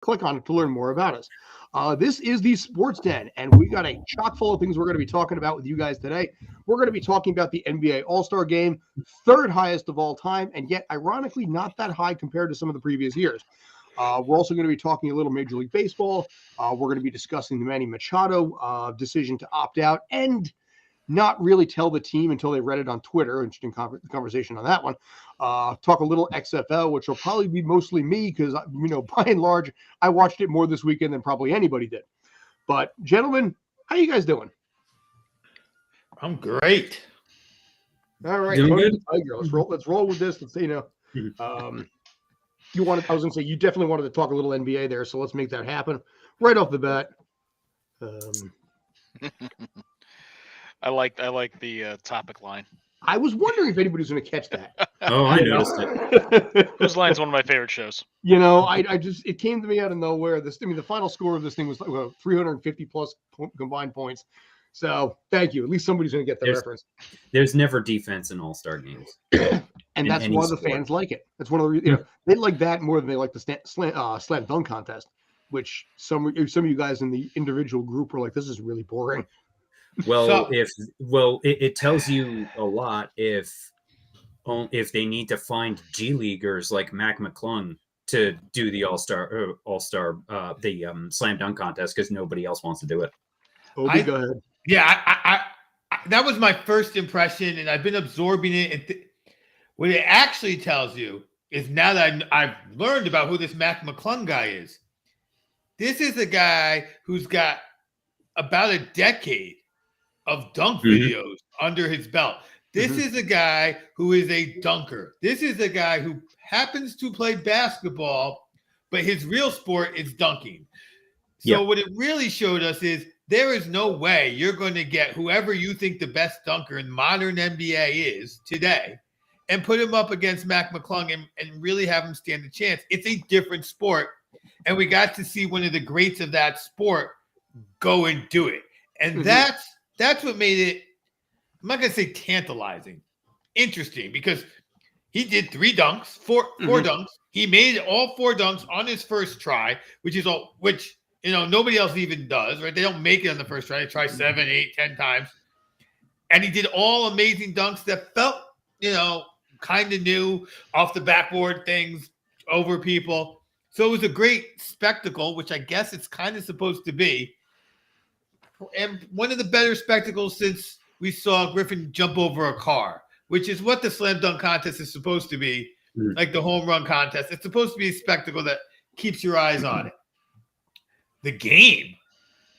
Click on it to learn more about us. This is the Sports Den, and we got a chock full of things we're going to be talking about with you guys today. We're going to be talking about the NBA All-Star Game, third highest of all time, and yet, ironically, not that high compared to some of the previous years. We're also going to be talking a little Major League Baseball. We're going to be discussing the Manny Machado decision to opt out and not really tell the team until they read it on Twitter. Interesting conversation on that one. Talk a little XFL, which will probably be mostly me because, by and large, I watched it more this weekend than probably anybody did. But, gentlemen, how you guys doing? I'm great. All right. Doing good? Let's roll with this. Let's say, you definitely wanted to talk a little NBA there, so let's make that happen right off the bat. I like the topic line. I was wondering if anybody was going to catch that. Oh, I noticed it. Whose Line's one of my favorite shows. It came to me out of nowhere. The final score of this thing was like 350 plus combined points. So thank you. At least somebody's going to get the reference. There's never defense in all-star games. And that's why the fans like it. That's one of the reasons. They like that more than they like the slam dunk contest, which some of you guys in the individual group were like, this is really boring. Well, it tells you a lot if they need to find G leaguers like Mac McClung to do the all-star the slam dunk contest because nobody else wants to do it. Obi, go ahead. Yeah, I that was my first impression, and I've been absorbing it. And what it actually tells you is now that I've learned about who this Mac McClung guy is. This is a guy who's got about a decade of dunk videos under his belt. This is a guy who is a dunker. This is a guy who happens to play basketball, but his real sport is dunking. So what it really showed us is there is no way you're going to get whoever you think the best dunker in modern NBA is today and put him up against Mac McClung and really have him stand a chance. It's a different sport, and we got to see one of the greats of that sport go and do it. And that's what made it, I'm not going to say tantalizing, interesting, because he did four dunks. He made all four dunks on his first try, which nobody else even does, right? They don't make it on the first try. They try 7, 8, 10 times. And he did all amazing dunks that felt, kind of new, off the backboard things, over people. So it was a great spectacle, which I guess it's kind of supposed to be. And one of the better spectacles since we saw Griffin jump over a car, which is what the slam dunk contest is supposed to be, like the home run contest. It's supposed to be a spectacle that keeps your eyes on it. The game,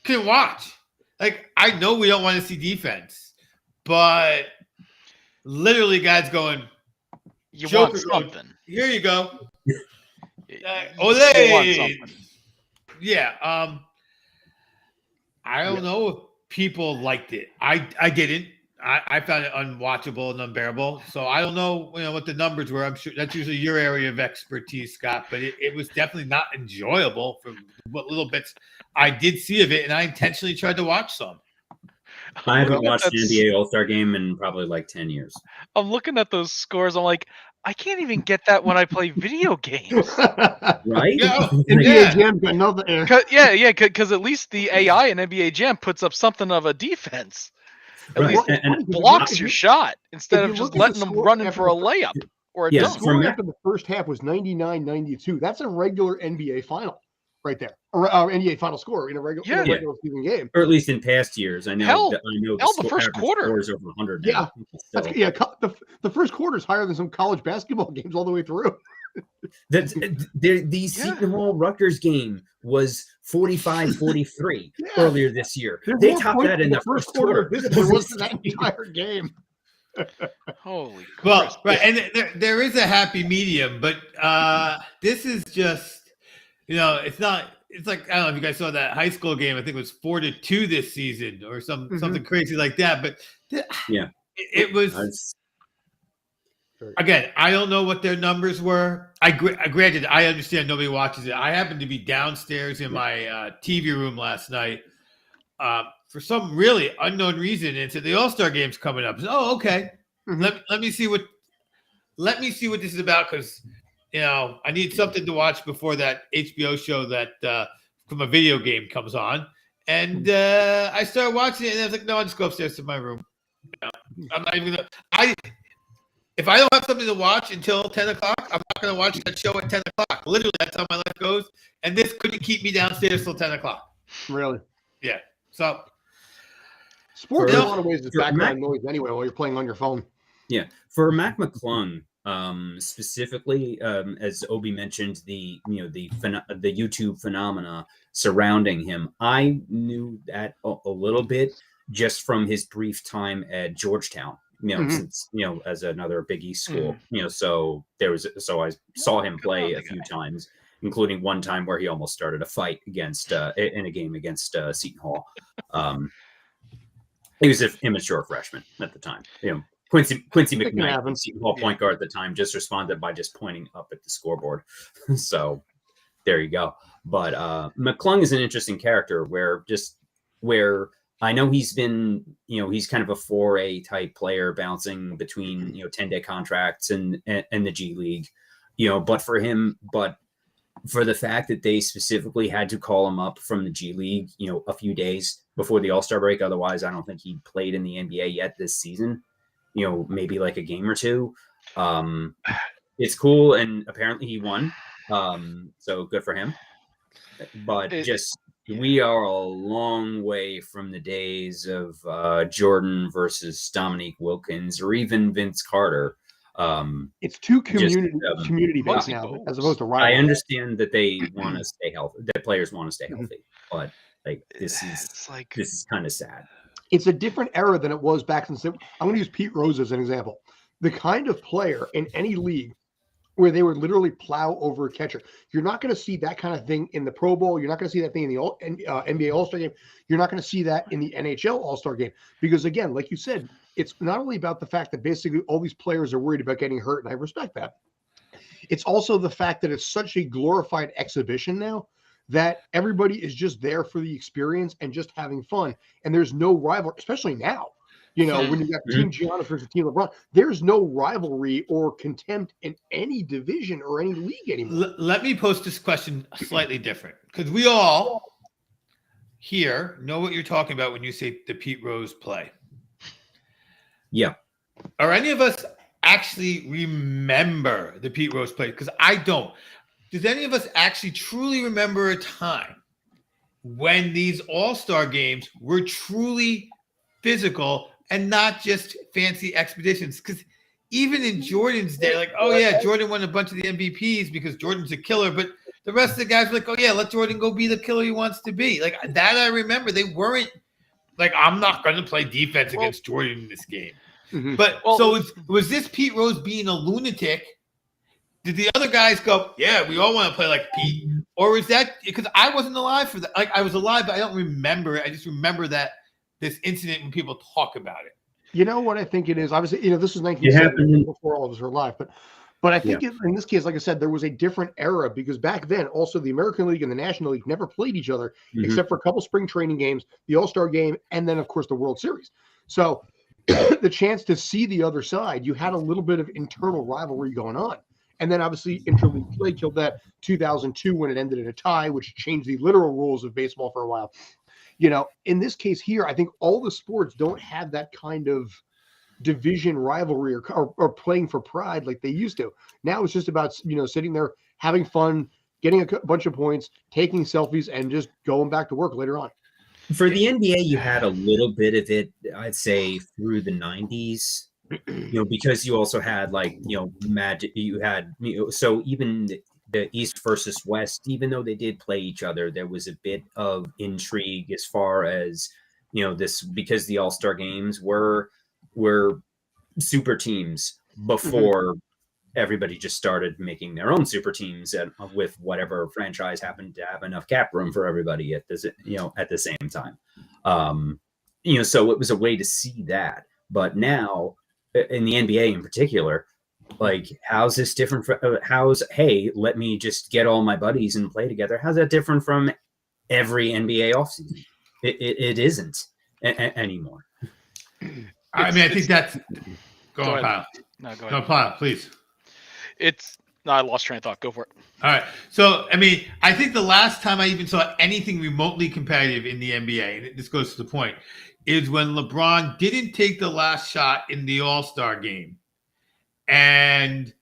couldn't watch. Like, I know we don't want to see defense, but literally guys going, you want something. Here you go. Ole. Yeah. I don't know if people liked it. I didn't. I found it unwatchable and unbearable. So I don't know, what the numbers were. I'm sure that's usually your area of expertise, Scott. But it was definitely not enjoyable for what little bits I did see of it, and I intentionally tried to watch some. I haven't watched an NBA All-Star game in probably like 10 years. I'm looking at those scores. I'm like, I can't even get that when I play video games. Right? NBA Jam got nothing. Because at least the AI in NBA Jam puts up something of a defense. At Right. least it blocks your shot instead of just letting them run in for a layup or a The dunk. score after the first half was 99-92. That's a regular NBA final right there. Or NBA final score in a regular season game. Or at least in past years. I know the first quarter score is over 100 now. Yeah. The first quarter is higher than some college basketball games all the way through. The Seton Hall Rutgers game was 45-43 earlier this year. They topped that in the first quarter. There wasn't that entire game. Holy crap. Well, right, and there is a happy medium, but this is just, it's not. It's like, I don't know if you guys saw that high school game. I think it was 4-2 this season, or something crazy like that. But it was. Again, I don't know what their numbers were. Granted, I understand nobody watches it. I happened to be downstairs in my TV room last night for some really unknown reason, and said the All-Star game's coming up. So, okay. Let me see what this is about, because I need something to watch before that HBO show that from a video game comes on. And I started watching it, and I was like, no, I'll just go upstairs to my room. I'm not even gonna. If I don't have something to watch until 10 o'clock, I'm not going to watch that show at 10 o'clock. Literally, that's how my life goes. And this couldn't keep me downstairs till 10 o'clock. Really? Yeah. So, sports in a lot of ways is background noise anyway while you're playing on your phone. Yeah. For Mac McClung, specifically, as Obi mentioned, the YouTube phenomena surrounding him, I knew that a little bit just from his brief time at Georgetown. Since as another Big East school, so I saw him play a few times, including one time where he almost started a fight against in a game against Seton Hall. He was an immature freshman at the time. Quincy McKnight, Seton Hall point guard at the time, just responded by just pointing up at the scoreboard. So there you go. But McClung is an interesting character where I know he's been, he's kind of a 4A type player bouncing between, 10-day contracts and the G League, but for the fact that they specifically had to call him up from the G League, a few days before the All-Star break. Otherwise, I don't think he played in the NBA yet this season, maybe like a game or two. It's cool. And apparently he won. So good for him. But we are a long way from the days of Jordan versus Dominique Wilkins or even Vince Carter. It's too community based now, as opposed to rivalry. I understand that they want to stay healthy, that players want to stay healthy, but this is kind of sad. It's a different era than it was back in. I'm going to use Pete Rose as an example. The kind of player in any league where they would literally plow over a catcher. You're not going to see that kind of thing in the Pro Bowl. You're not going to see that thing in the NBA All-Star game. You're not going to see that in the NHL All-Star game. Because, again, like you said, it's not only about the fact that basically all these players are worried about getting hurt, and I respect that. It's also the fact that it's such a glorified exhibition now that everybody is just there for the experience and just having fun. And there's no rivalry, especially now. When you got Team Giannis versus Team LeBron, there's no rivalry or contempt in any division or any league anymore. Let me pose this question slightly different, because we all here know what you're talking about when you say the Pete Rose play. Yeah. Are any of us actually remember the Pete Rose play? Because I don't. Does any of us actually truly remember a time when these All-Star games were truly physical and not just fancy expeditions? Because even in Jordan's day, like, oh yeah, Jordan won a bunch of the MVPs because Jordan's a killer, but the rest of the guys were like, oh yeah, let Jordan go be the killer he wants to be. Like that, I remember. They weren't like, I'm not going to play defense against Jordan in this game. Mm-hmm. But so was this Pete Rose being a lunatic? Did the other guys go, yeah, we all want to play like Pete? Or was that because I wasn't alive for that? Like I was alive, but I don't remember it. I just remember that this incident when people talk about it. You know what I think it is? Obviously, this is 1970 before all of us were alive, but I think in this case, like I said, there was a different era because back then, also the American League and the National League never played each other except for a couple spring training games, the All-Star game, and then of course the World Series. So the chance to see the other side, you had a little bit of internal rivalry going on. And then obviously interleague play killed that 2002 when it ended in a tie, which changed the literal rules of baseball for a while. In this case here, I think all the sports don't have that kind of division rivalry or playing for pride like they used to. Now it's just about, sitting there, having fun, getting a bunch of points, taking selfies, and just going back to work later on. For the NBA, you had a little bit of it, I'd say, through the 90s, because you also had Magic, you had, so even the East versus West, even though they did play each other, there was a bit of intrigue as far as, this, because the All-Star games were super teams before everybody just started making their own super teams with whatever franchise happened to have enough cap room for everybody at this, at the same time. So it was a way to see that. But now in the NBA in particular, like, how's this different from hey, let me just get all my buddies and play together? How's that different from every NBA offseason? It isn't anymore. I think that's go on, Kyle. No, go ahead. No, Kyle, please. It's No, I lost train of thought. Go for it. All right. So, I mean, I think the last time I even saw anything remotely competitive in the NBA, and this goes to the point, is when LeBron didn't take the last shot in the All-Star game. And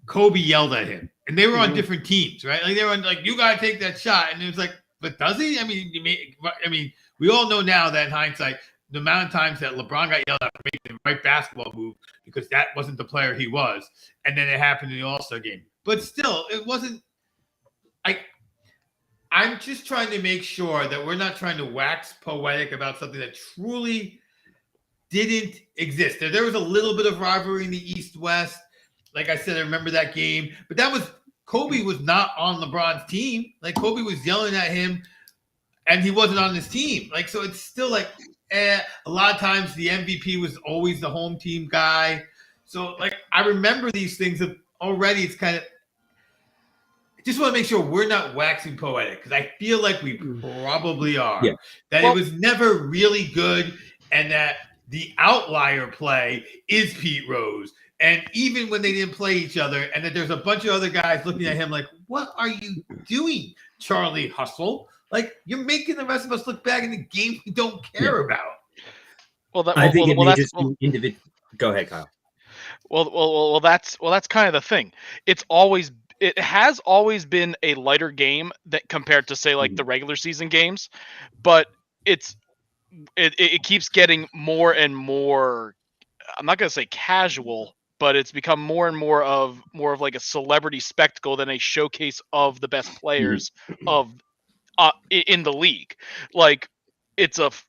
Kobe yelled at him. And they were on different teams, right? Like they were like, you got to take that shot. And it was like, but does he? I mean, we all know now that in hindsight, the amount of times that LeBron got yelled at for making the right basketball move because that wasn't the player he was. And then it happened in the All-Star game. But still, it wasn't I'm just trying to make sure that we're not trying to wax poetic about something that truly didn't exist. There was a little bit of rivalry in the East-West. Like I said, I remember that game. But Kobe was not on LeBron's team. Like Kobe was yelling at him and he wasn't on his team. Like, so it's still like, a lot of times the MVP was always the home team guy. So like, I remember these things already. It's kind of, I just want to make sure we're not waxing poetic because I feel like we probably are. Yeah. That it was never really good and that the outlier play is Pete Rose. And even when they didn't play each other and that there's a bunch of other guys looking at him like, what are you doing, Charlie Hustle? Like, you're making the rest of us look bad in the game we don't care about. I think it may just be individual. Go ahead, Kyle. Well, that's kind of the thing. It has always been a lighter game that compared to say like the regular season games, but it keeps getting more and more. I'm not gonna say casual, but it's become more and more of like a celebrity spectacle than a showcase of the best players in the league. Like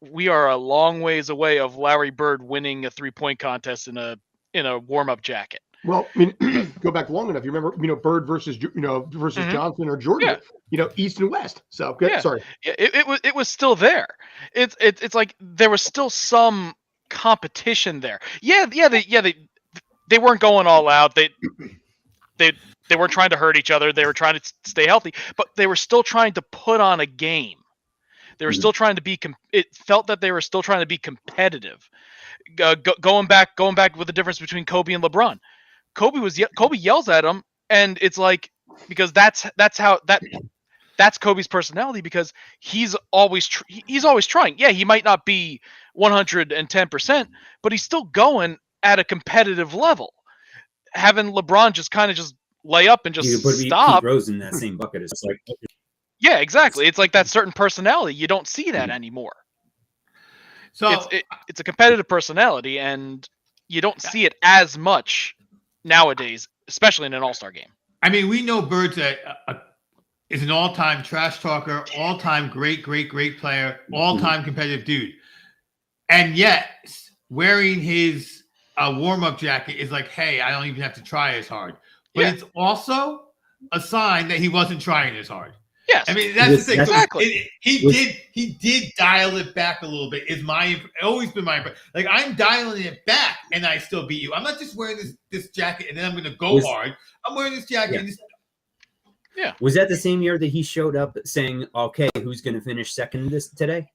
we are a long ways away of Larry Bird winning a 3-point contest in a warm-up jacket. Well, I mean, go back long enough. You remember, Bird versus Johnson or Jordan, East and West. So sorry. It was still there. It's like there was still some competition there. They weren't going all out. They weren't trying to hurt each other. They were trying to stay healthy, but they were still trying to put on a game. They were still trying to be. It felt that they were still trying to be competitive. Going back with the difference between Kobe and LeBron. Kobe yells at him, and it's like because that's Kobe's personality because he's always trying. Yeah, he might not be 110%, but he's still going at a competitive level. Having LeBron just kind of just lay up and just stop. Pete Rose in that same bucket is like. Yeah, exactly. It's like that certain personality. You don't see that anymore. So it's a competitive personality, and you don't see it as much nowadays, especially in an All-Star game. I mean, we know Bird's is an all-time trash talker, all-time great player, all-time competitive dude. And yet, wearing his warm-up jacket is like, hey, I don't even have to try as hard. But it's also a sign that he wasn't trying as hard. Yes. I mean, that's the thing. Exactly. He did dial it back a little bit. Always been my impression. Like, I'm dialing it back, and I still beat you. I'm not just wearing this jacket, and then I'm going to go hard. I'm wearing this jacket. And yeah. Was that the same year that he showed up saying, okay, who's going to finish second today?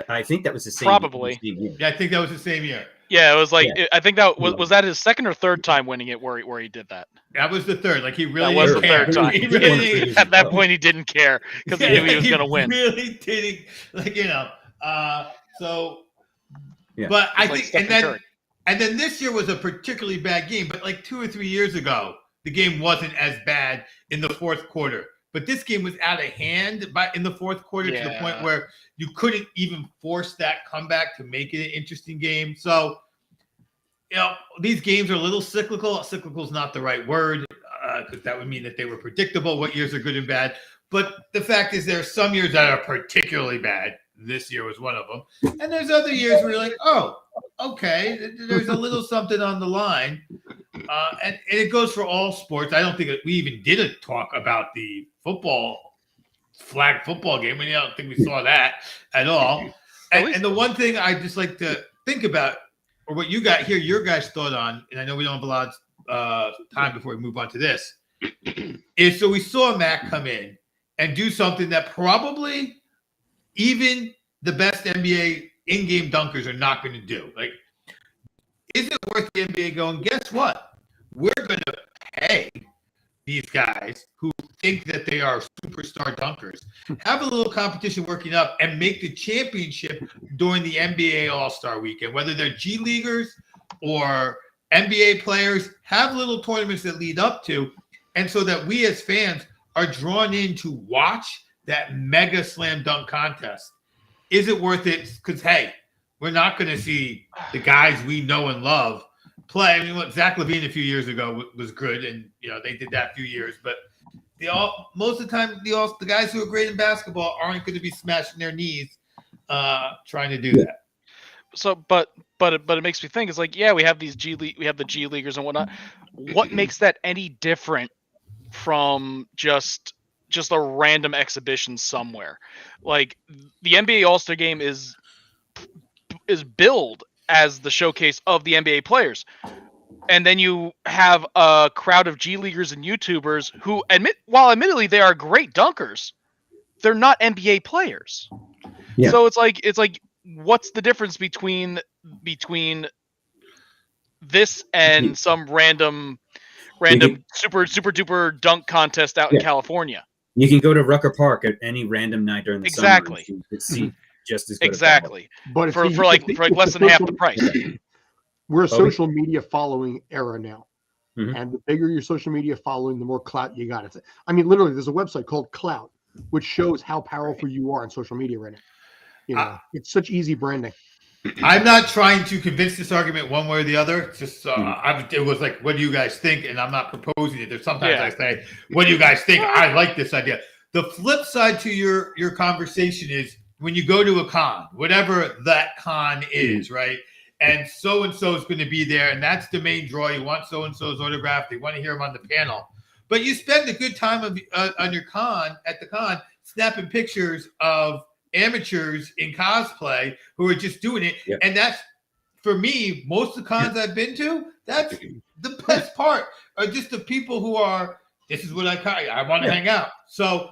I think that was the same. Probably. Yeah, I think that was the same year. Yeah, it was like I think that was that his second or third time winning it where he did that. That was the third. Like he really that was didn't the care. third time. At that point, he didn't care because he knew he was going to win. Really didn't, So, yeah. But I think, and then this year was a particularly bad game. But like 2 or 3 years ago, the game wasn't as bad in the fourth quarter. But this game was out of hand in the fourth quarter to the point where you couldn't even force that comeback to make it an interesting game. So, these games are a little cyclical. Cyclical is not the right word because that would mean that they were predictable what years are good and bad. But the fact is there are some years that are particularly bad. This year was one of them. And there's other years where you're like, oh, okay, there's a little something on the line. And it goes for all sports. I don't think we even did a talk about the flag football game. I don't think we saw that at all. And the one thing I just like to think about, or what you got here, your guys' thought on, and I know we don't have a lot of time before we move on to this, is so we saw Mac come in and do something that probably even the best NBA in-game dunkers are not going to do. Like, is it worth the NBA going, guess what? We're going to pay these guys who think that they are superstar dunkers have a little competition working up and make the championship during the NBA All-Star Weekend, whether they're G Leaguers or NBA players, have little tournaments that lead up to, and so that we as fans are drawn in to watch that mega slam dunk contest. Is it worth it? Because, hey, we're not going to see the guys we know and love play. I mean, look, Zach LaVine a few years ago was good, and they did that a few years. But most of the time, the guys who are great in basketball aren't going to be smashing their knees trying to do that. So, but it makes me think. It's like, yeah, we have these we have the G Leaguers and whatnot. What makes that any different from just a random exhibition somewhere? Like the NBA All-Star Game is billed as the showcase of the NBA players, and then you have a crowd of G Leaguers and YouTubers who while admittedly they are great dunkers, they're not NBA players. Yeah. So it's like what's the difference between this and some random super duper dunk contest out in California? You can go to Rucker Park at any random night during the summer. You could see just as good. Exactly. But for less than half the price. We're a social media following era now. Mm-hmm. And the bigger your social media following, the more clout you got. Literally, there's a website called Clout, which shows how powerful you are on social media right now. It's such easy branding. I'm not trying to convince this argument one way or the other. It's just it was like, what do you guys think? And I'm not proposing it. There's sometimes I say, what do you guys think? I like this idea. The flip side to your conversation is when you go to a con, whatever that con is, right? And so is going to be there, and that's the main draw. You want so-and-so's autograph. They want to hear him on the panel. But you spend a good time on your at the con, snapping pictures of amateurs in cosplay who are just doing it. Yep. And that's, for me, most of the cons I've been to, that's the best part, are just the people who are, this is what I want to hang out. So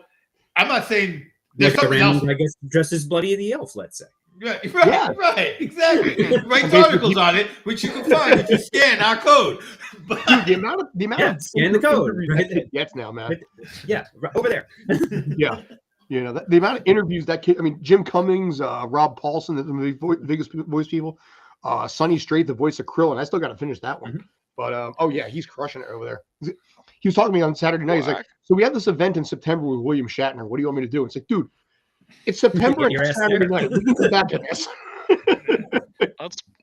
I'm not saying there's something else. I guess dressed as Bloody the Elf, let's say. Right, exactly. Write articles on it, which you can find if you scan our code. But the amount of scan the code that gets now, man. Yeah, right over there. Yeah. The amount of interviews that kid, Jim Cummings, Rob Paulson, the biggest voice people, Sonny Strait, the voice of Krill, and I still got to finish that one. Mm-hmm. But he's crushing it over there. He was talking to me on Saturday night. He's like, so we have this event in September with William Shatner. What do you want me to do? It's like, dude, it's September and Saturday night. We can come back to this.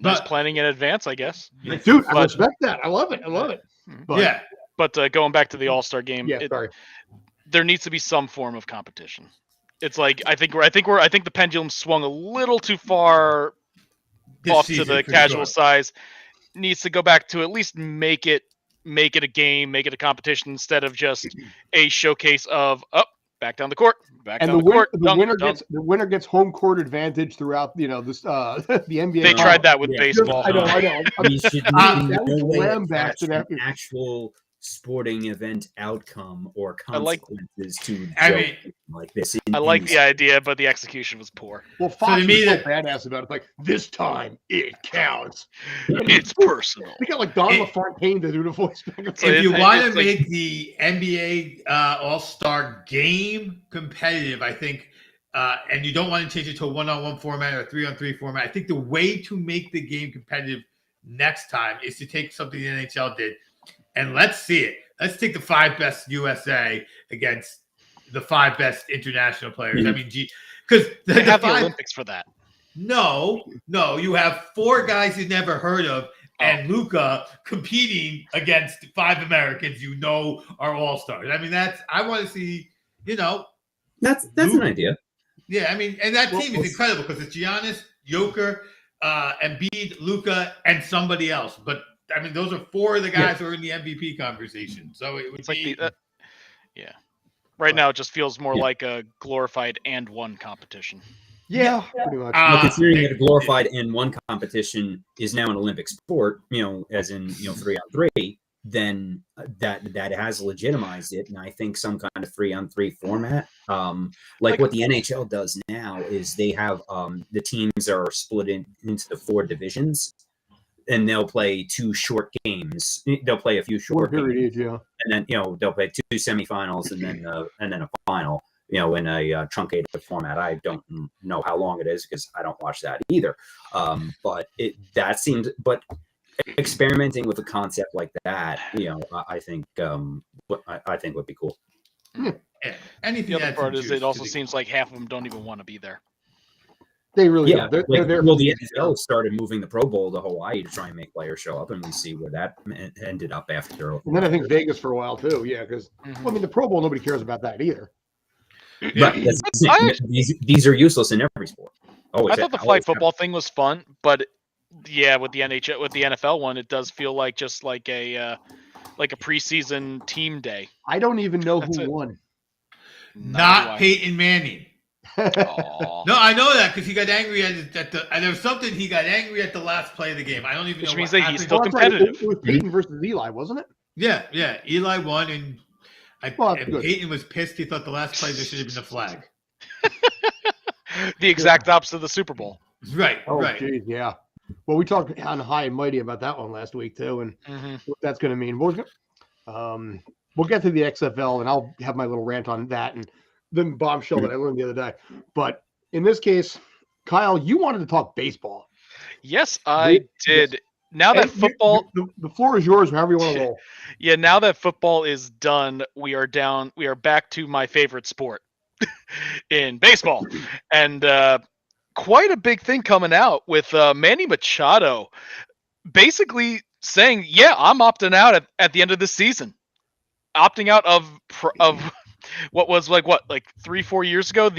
That's planning in advance, I guess. Dude, I respect that. I love it. But, But going back to the All-Star Game, sorry. There needs to be some form of competition. It's like I think the pendulum swung a little too far off to the casual size. Needs to go back to at least make it a game, make it a competition instead of just a showcase of back down the court, the winner gets home court advantage throughout this the NBA. They tried that with baseball. I know. We should an actual sporting event outcome or consequences like this. I like the idea, but the execution was poor. Well, Fox was so badass about it. Like, this time it counts. It's personal. We got like Don LaFontaine to do the voice. If you want to make the NBA All-Star Game competitive, I think, and you don't want to change it to a one-on-one format or a 3-on-3 format, I think the way to make the game competitive next time is to take something the NHL did. And let's see it. Let's take the 5 best USA against the 5 best international players. Mm-hmm. I mean, because they have the Olympics for that. No, you have 4 guys you never heard of, and Luka competing against 5 Americans are all-stars. I mean, I want to see. That's an idea. Yeah, I mean, and that team is incredible because it's Giannis, Joker, Embiid, Luka, and somebody else, but. I mean, those are 4 of the guys who are in the MVP conversation. So it would be Right now, it just feels more like a glorified and one competition. Yeah, pretty much. Considering that a glorified and one competition is now an Olympic sport, as in 3-on-3, then that has legitimized it. And I think some kind of 3-on-3 format, like what the NHL does now, is they have the teams are split into the 4 divisions. And they'll play 2 short games games. They'll play a few short One games, period each, yeah. and then they'll play 2 semifinals and then a final. In a truncated format. I don't know how long it is because I don't watch that either. But that seems. But experimenting with a concept like that, I think would be cool. Yeah. Anything. The other part is it also seems like half of them don't even want to be there. They really don't. They're there. Well, the NFL started moving the Pro Bowl to Hawaii to try and make players show up, and we see where that ended up after. And then I think Vegas for a while too. Yeah, because I mean the Pro Bowl, nobody cares about that either. Right. These are useless in every sport. I thought the flag football thing was fun, but yeah, with the NFL one, it does feel like just like a preseason team day. I don't even know who won. Not Peyton Manning. No, I know that because he got angry at there was something he got angry at the last play of the game. I don't even know. Which means that he's still competitive. It was Peyton versus Eli, wasn't it? Yeah. Eli won, and Peyton was pissed. He thought the last play there should have been a flag. The exact opposite of the Super Bowl. Right. Oh, right. Geez, yeah. Well, we talked on High and Mighty about that one last week too, and what that's going to mean. We'll get to the XFL, and I'll have my little rant on that and the bombshell that I learned the other day. But in this case, Kyle, you wanted to talk baseball. Yes, I did. Yes. Now that football, the floor is yours. However you want to roll. Yeah, now that football is done, we are back to my favorite sport in baseball, and quite a big thing coming out with Manny Machado basically saying, "Yeah, I'm opting out at the end of the season, opting out of what was like 3-4 years ago,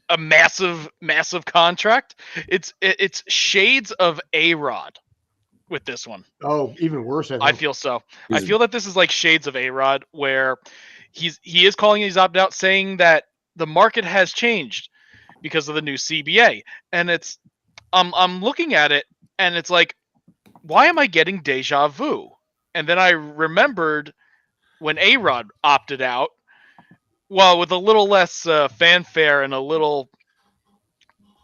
a massive contract. It's shades of A-Rod with this one. Oh, even worse. I feel so. I feel that this is like shades of A-Rod, where he is calling he's opted out, saying that the market has changed because of the new CBA, and it's I'm looking at it and it's like, why am I getting deja vu? And then I remembered when A-Rod opted out, well, with a little less fanfare and a little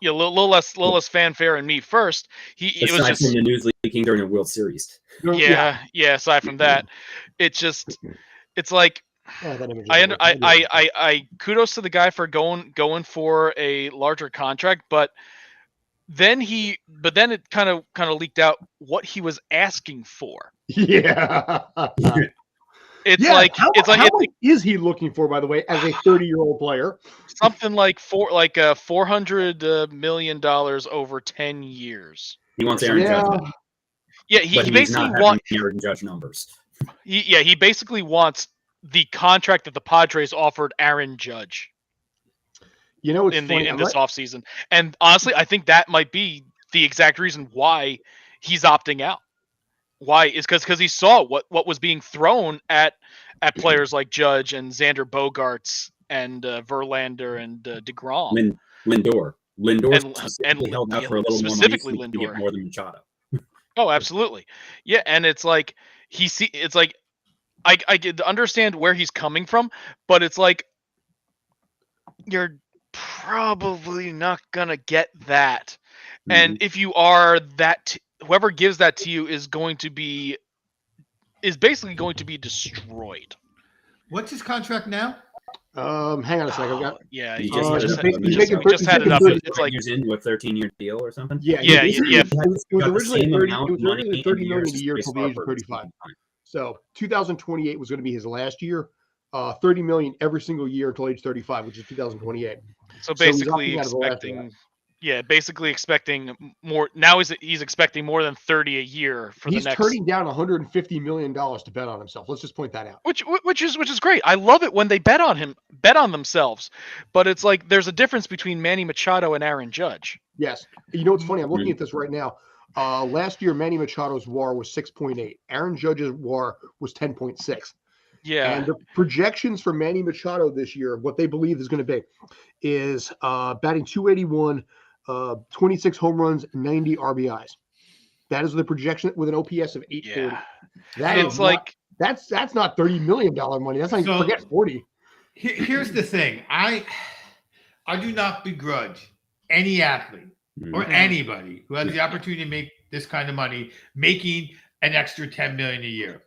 less fanfare in me first. It was just from the news leaking during the World Series. Yeah. Aside from that, it's like I kudos to the guy for going for a larger contract, but then it kind of leaked out what he was asking for. Yeah. How much is he looking for, by the way, as a 30-year-old player? Something like $400 million over 10 years. He wants Aaron Judge. Yeah, he basically wants Aaron Judge numbers. He basically wants the contract that the Padres offered Aaron Judge. You know, in this offseason. And honestly, I think that might be the exact reason why he's opting out. Why is because he saw what was being thrown at players like Judge and Xander Bogaerts and Verlander and DeGrom. Lindor and held out for a little specifically more money to get more than Machado. Oh, absolutely. Yeah, and it's like I get understand where he's coming from, but it's like you're probably not gonna get that. Mm-hmm. And if you are that, whoever gives that to you is basically going to be destroyed. What's his contract now? Hang on a second. He just had it up. It's like years into a 13-year deal or something. Yeah. It was originally 30 million a year until the age of 35. So 2028 was going to be his last year. 30 million every single year until age 35, which is 2028. So basically expecting more. Now he's expecting more than 30 a year for the next. He's turning down $150 million to bet on himself. Let's just point that out. Which is great. I love it when they bet on themselves. But it's like there's a difference between Manny Machado and Aaron Judge. Yes. You know what's funny? I'm looking at this right now. Last year, Manny Machado's WAR was 6.8. Aaron Judge's WAR was 10.6. Yeah. And the projections for Manny Machado this year, what they believe is going to be, is batting 281, 26 home runs, 90 RBIs. That is the projection with an OPS of 840. Yeah. That's not $30 million money. That's not even forget 40. Here's the thing. I do not begrudge any athlete or anybody who has the opportunity to make this kind of money making an extra $10 million a year.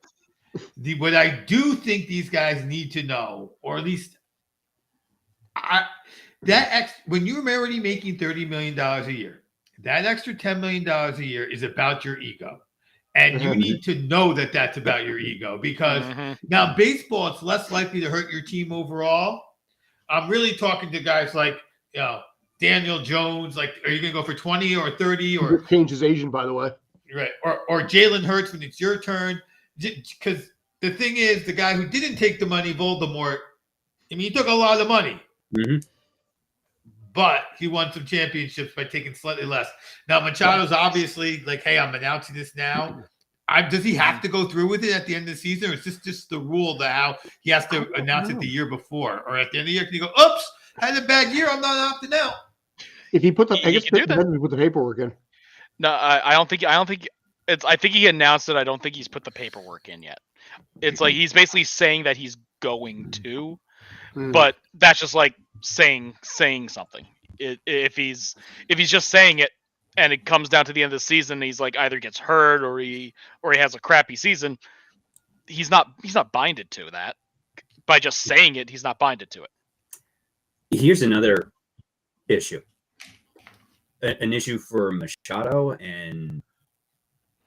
What I do think these guys need to know, or at least when you're already making $30 million a year, that extra $10 million a year is about your ego. And you need to know that that's about your ego, because now baseball, it's less likely to hurt your team overall. I'm really talking to guys like, Daniel Jones. Like, are you going to go for 20 or 30 or change his agent, by the way? Right. Or Jalen Hurts when it's your turn. Because the thing is, the guy who didn't take the money, Voldemort, I mean, he took a lot of money. But he won some championships by taking slightly less. Now, Machado's obviously like, hey, I'm announcing this now. Does he have to go through with it at the end of the season, or is this just the rule that how he has to announce it the year before? Or at the end of the year, can he go, oops, had a bad year, I'm not opting out? If he put the, I guess, put the paperwork in. No, I don't think it's. I think he announced it. I don't think he's put the paperwork in yet. It's like he's basically saying that he's going to, but that's just like saying something. If he's just saying it, and it comes down to the end of the season, he's like either gets hurt or he has a crappy season. He's not binded to that. By just saying it, he's not binded to it. Here's another issue. An issue for Machado and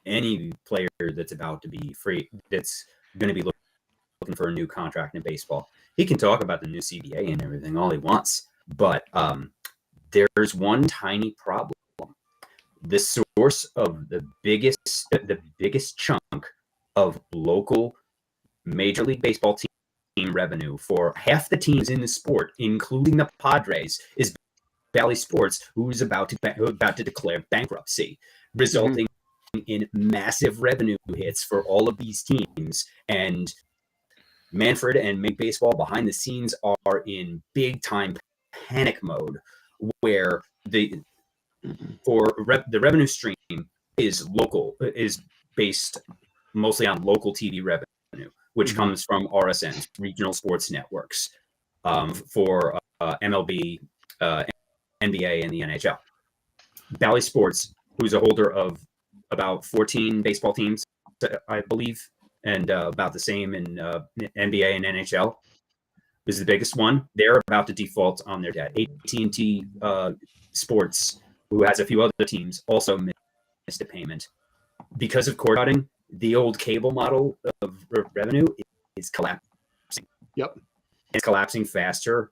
any player that's about to be free, that's going to be looking for a new contract in baseball. He can talk about the new CBA and everything all he wants, but there's one tiny problem. The source of the biggest chunk of local Major League Baseball team revenue for half the teams in the sport, including the Padres, is Bally Sports, who's about to declare bankruptcy, resulting in massive revenue hits for all of these teams. And Manfred and Make Baseball behind the scenes are in big time panic mode, where the revenue stream is based mostly on local TV revenue, which comes from RSNs, regional sports networks, for MLB, NBA, and the NHL. Bally Sports, who's a holder of about 14 baseball teams, I believe, and about the same in NBA and NHL, is the biggest one. They're about to default on their debt. AT&T Sports, who has a few other teams, also missed a payment. Because of cord cutting, the old cable model of revenue is collapsing. Yep. It's collapsing faster,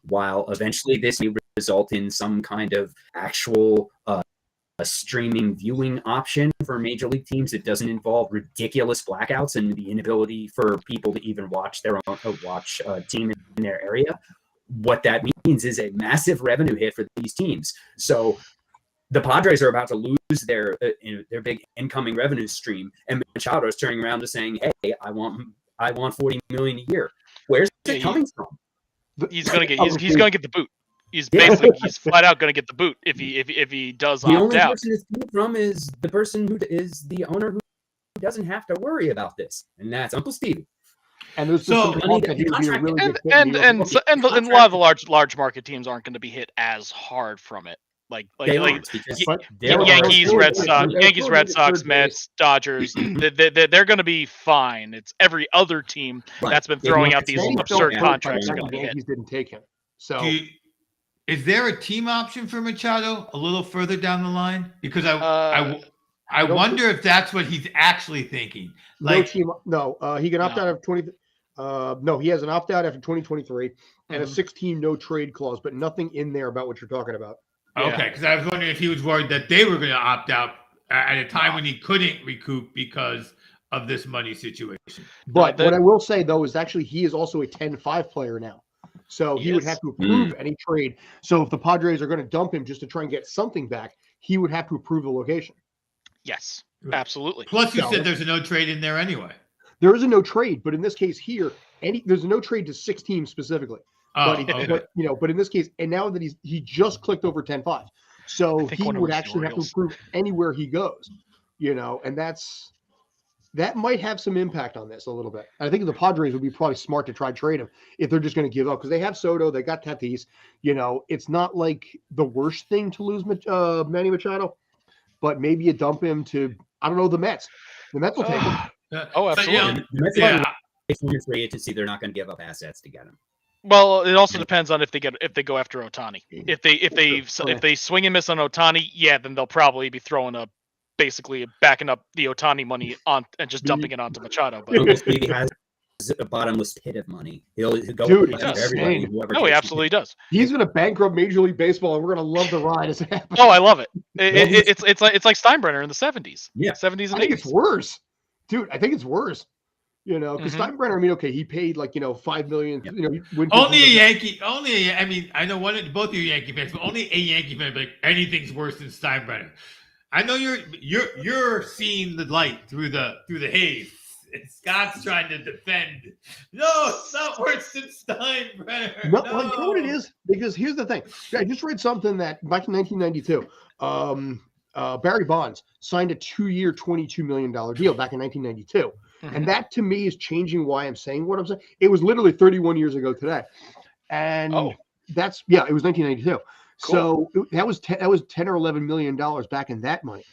while eventually this may result in some kind of actual a streaming viewing option for major league teams that doesn't involve ridiculous blackouts and the inability for people to even watch their own team in their area. What that means is a massive revenue hit for these teams. So the Padres are about to lose their big incoming revenue stream, and Machado is turning around to saying, "Hey, I want 40 million a year." Where's it coming from? He's gonna get the boot. He's flat out gonna get the boot if he does opt out. The only person it's coming from is the person who is the owner who doesn't have to worry about this, and that's Uncle Stevie. And there's and a lot of the large market teams aren't going to be hit as hard from it. Yankees, Red Sox, Mets, Dodgers. They're going to be fine. It's every other team that's been throwing out these absurd contracts are going to be hit. Yankees didn't take him. So, is there a team option for Machado a little further down the line? Because I wonder if that's what he's actually thinking. Like, he can opt out of 20. No, he has an opt out after 2023 and a 6-team no trade clause, but nothing in there about what you're talking about. Okay, because I was wondering if he was worried that they were going to opt out at a time when he couldn't recoup because of this money situation. But what I will say, though, is actually he is also a 10-5 player now. So he would have to approve any trade. So if the Padres are going to dump him just to try and get something back, he would have to approve the location. Yes, absolutely. Plus, you said there's a no trade in there anyway. There is a no trade, but in this case here, there's a no trade to 6 teams specifically. But in this case, and now that he just clicked over 10-5, so he would actually have to approve anywhere he goes, and that might have some impact on this a little bit. I think the Padres would be probably smart to try to trade him if they're just going to give up, because they have Soto, they got Tatis. It's not like the worst thing to lose Manny Machado, but maybe you dump him to I don't know the Mets. The Mets will take him. Oh, But, you know, absolutely. The Mets yeah. if you're free agency, they're not going to give up assets to get him. Well, it also depends on if they go after Ohtani. If they swing and miss on Ohtani, yeah, then they'll probably be throwing basically backing up the Ohtani money on and just dumping it onto Machado. But Uncle Stevie has a bottomless pit of money. He'll go Dude, after it's everybody. insane. Whoever no, he takes absolutely does. He's going to bankrupt Major League Baseball, and we're going to love the ride as it happens. Oh, I love it. It's like Steinbrenner in the 70s. Yeah. 70s and I think 80s. it's worse, dude. I think it's worse. You know, because Mhm. Steinbrenner, I mean, okay, he paid like $5 million. Yeah. You know, Winfield Only a was- Yankee. I mean, I know both of you Yankee fans, but only a Yankee fan. Like anything's worse than Steinbrenner. I know you're seeing the light through the haze. And Scott's trying to defend. No, it's not worse than Steinbrenner. No, well, you know what it is? Because here's the thing. I just read something that back in 1992, Barry Bonds signed a 2-year, $22 million deal back in 1992. And that to me is changing why I'm saying what I'm saying. It was literally 31 years ago today. And it was 1992. Cool. So that was 10 or $11 million back in that money.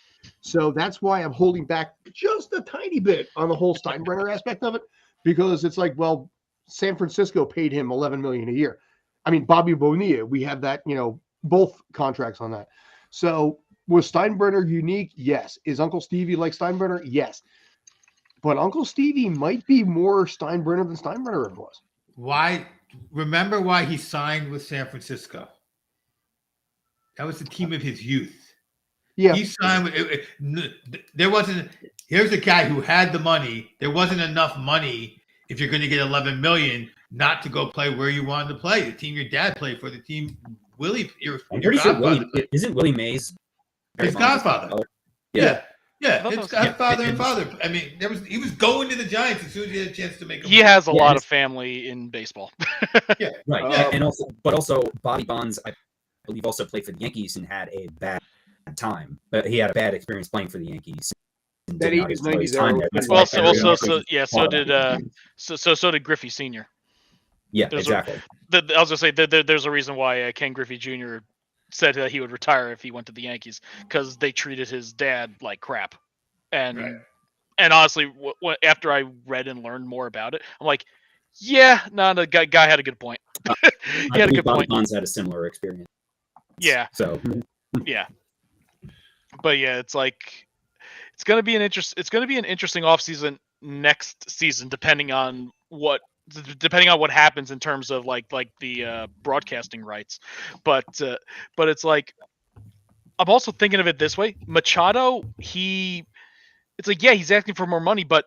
So that's why I'm holding back just a tiny bit on the whole Steinbrenner aspect of it, because it's like, well, San Francisco paid him $11 million a year. I mean, Bobby Bonilla, we have that, both contracts on that. So was Steinbrenner unique? Yes. Is Uncle Stevie like Steinbrenner? Yes. But Uncle Stevie might be more Steinbrenner than Steinbrenner ever was. Why? Remember why he signed with San Francisco? That was the team of his youth. Yeah. He signed with. There wasn't. Here's a guy who had the money. There wasn't enough money if you're going to get $11 million not to go play where you wanted to play. The team your dad played for, the team Willie. I'm pretty sure isn't Willie Mays his godfather? Yeah. Yeah, it's godfather and father. I mean, he was going to the Giants as soon as he had a chance to make. He has a lot of family in baseball. Yeah, right. And also Bobby Bonds, I believe, also played for the Yankees and had a bad time. But he had a bad experience playing for the Yankees. That 80s, 90s era. So did Griffey Sr. Yeah, exactly. I was gonna say there's a reason why Ken Griffey Jr. said that he would retire if he went to the Yankees, because they treated his dad like crap. And honestly, after I read and learned more about it, I'm like, yeah, no, the guy had a good point. He had a good point. Bonds had a similar experience. Yeah. So yeah. But yeah, it's like it's gonna be an interesting offseason next season, depending on what happens in terms of like the broadcasting rights. But it's like, I'm also thinking of it this way. Machado, it's like, yeah, he's asking for more money, but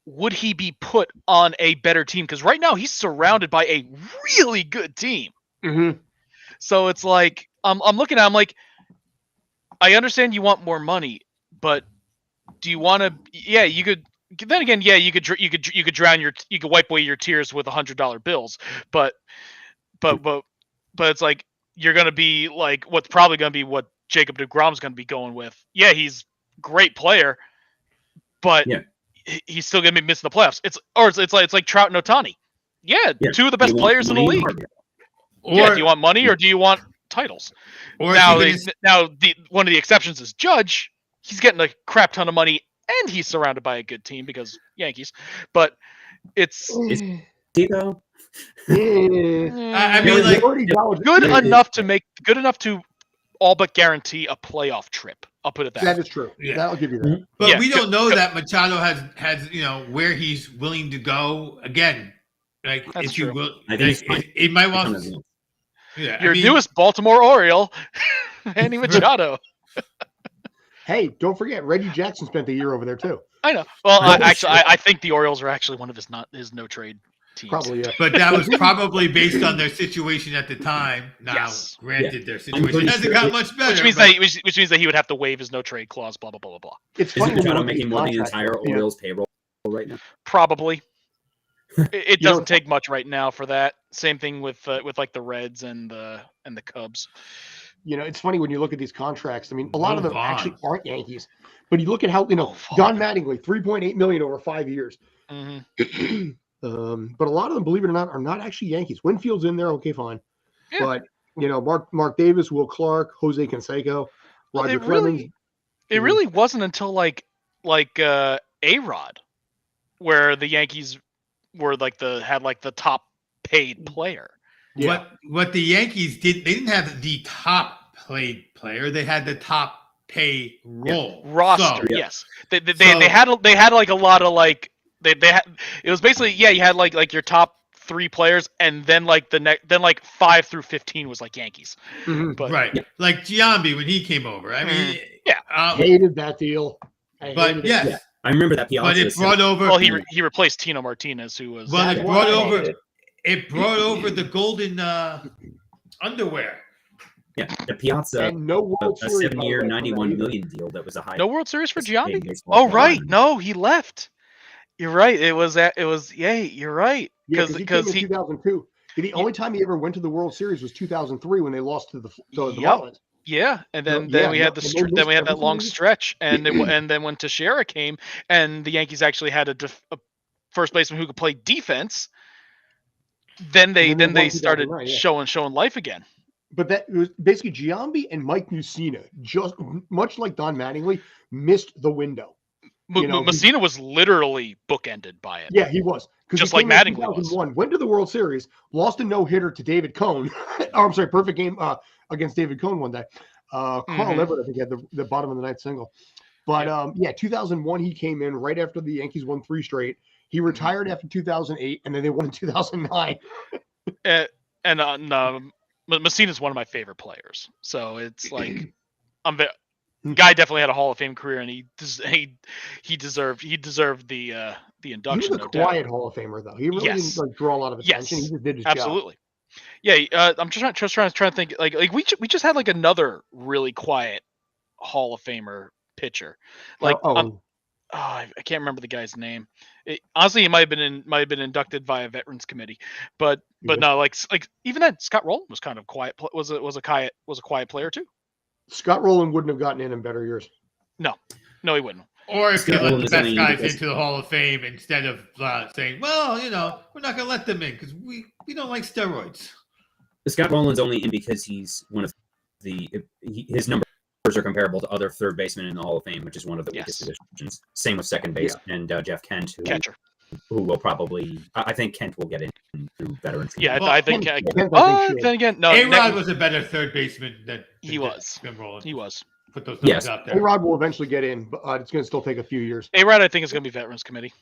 would he be put on a better team? Because right now he's surrounded by a really good team. Mm-hmm. So it's like, I'm looking at, I'm like, I understand you want more money, but do you want to? Yeah, you could. Then again, yeah, you could wipe away your tears with $100 bills, but it's like, you're gonna be like, what's probably gonna be what Jacob deGrom's gonna be going with. Yeah, he's a great player, but he's still gonna be missing the playoffs. It's like Trout and Ohtani. Yeah, two of the best players in the league. Do you want money or do you want titles? Or now one of the exceptions is Judge. He's getting a crap ton of money and he's surrounded by a good team because Yankees. But it's Tito. I mean, like, good enough to all but guarantee a playoff trip. I'll put it that way. That is true. Yeah. That'll give you that. But we don't know that Machado has where he's willing to go. Again, like, that's if true. you will, it might want. Yeah, your newest Baltimore Oriole, Manny Machado. Hey, don't forget, Reggie Jackson spent the year over there too. I know. Well, I think the Orioles are actually one of his no trade teams. Probably, yeah. But that was probably based on their situation at the time. Now, granted, their situation hasn't got much better. Which means that he would have to waive his no trade clause. Blah blah blah blah blah. It's funny. Is Machado making more than the entire Orioles payroll right now? Probably. It doesn't take much right now for that. Same thing with like the Reds and the Cubs. It's funny when you look at these contracts. I mean, a lot of them actually aren't Yankees, but you look at how Don Mattingly, $3.8 million over 5 years. Mm-hmm. But a lot of them, believe it or not, are not actually Yankees. Winfield's in there, okay, fine. Yeah. But Mark Davis, Will Clark, Jose Canseco, Roger Clemens. It really wasn't until like like A-Rod, where the Yankees were had the top paid player. Yeah. What the Yankees did, they didn't have the top paid player. They had the top pay role roster. So, yes, they had like a lot of like they had, it was basically you had like your top 3 players, and then like then like 5 through 15 was like Yankees. But like Giambi when he came over. I mean, hated that deal. But yes. Yeah. I remember that Piazza. But it brought over. Well, he replaced Tino Martinez, who was. Well, it brought over the golden underwear. Yeah, the Piazza. And no World a Series. 7-year, $91 million deal that was a high. No World Series for Giambi. baseball Oh player. right, no, he left. You're right. It was you're right. Because he came in 2002. The only time he ever went to the World Series was 2003 when they lost to the Marlins. Yeah, and then we had that long stretch, and then when Teixeira came, and the Yankees actually had a first baseman who could play defense, then they started showing life again. But that was basically Giambi and Mike Mussina, just much like Don Mattingly, missed the window. Mussina was literally bookended by it. Yeah, he was. Just like Mattingly was. Went to the World Series, lost a no-hitter to David Cone. Perfect game against David Cone one day. Carl Everett, I think, had the bottom of the ninth single. But 2001, he came in right after the Yankees won 3 straight. He retired after 2008, and then they won in 2009. Messina is one of my favorite players. So it's like guy definitely had a Hall of Fame career, and he deserved the induction. He was a quiet Hall of Famer, though. He really didn't draw a lot of attention. He just did his job. Yeah, I'm just trying to think. Like we just had like another really quiet Hall of Famer pitcher. Like I can't remember the guy's name. Honestly, he might have been inducted via Veterans Committee, but no, like even then, Scott Rowland was kind of quiet. Was a quiet player too. Scott Rowland wouldn't have gotten in better years. No, he wouldn't. Or if they let the best guys into the Hall of Fame instead of saying, well, we're not going to let them in because we don't like steroids. Scott Rowland's only in because he's one of his numbers are comparable to other third basemen in the Hall of Fame, which is one of the weakest positions. Same with second base and Jeff Kent, who will probably, I think Kent will get in through veterans. Yeah, I think. Then again, no. A-Rod was a better third baseman than he was. He was. Put those numbers out there. A-Rod will eventually get in, but it's going to still take a few years. A-Rod, I think, is going to be Veterans Committee.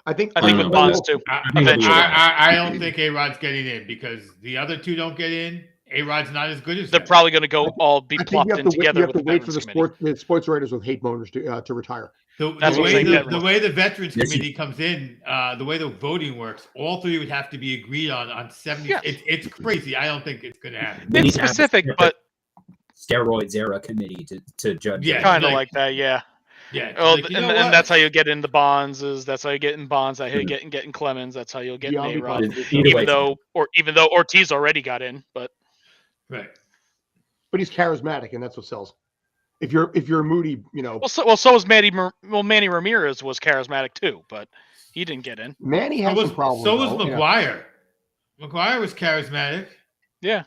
I think with Bonds too. I don't think A-Rod's getting in because the other two don't get in. A-Rod's not as good as they're probably going to go all be plopped in together. You have to wait for the sports writers with hate boners to retire. The way the Veterans Committee comes in, the way the voting works, all 3 would have to be agreed on 70. Yeah. It's crazy. I don't think it's going to happen. It's specific, but steroids era committee to judge. Yeah, kind of like that. Yeah. Yeah. Oh, and that's how you get in the Bonds. That's how you get in Bonds. That's how you get in Clemens. That's how you'll get in A-Rod. Even though Ortiz already got in, but. Right. But he's charismatic, and that's what sells. If you're moody, Well, so was Manny. Manny Ramirez was charismatic too, but he didn't get in. Manny had some problems. So was McGuire. McGuire was charismatic. Yeah.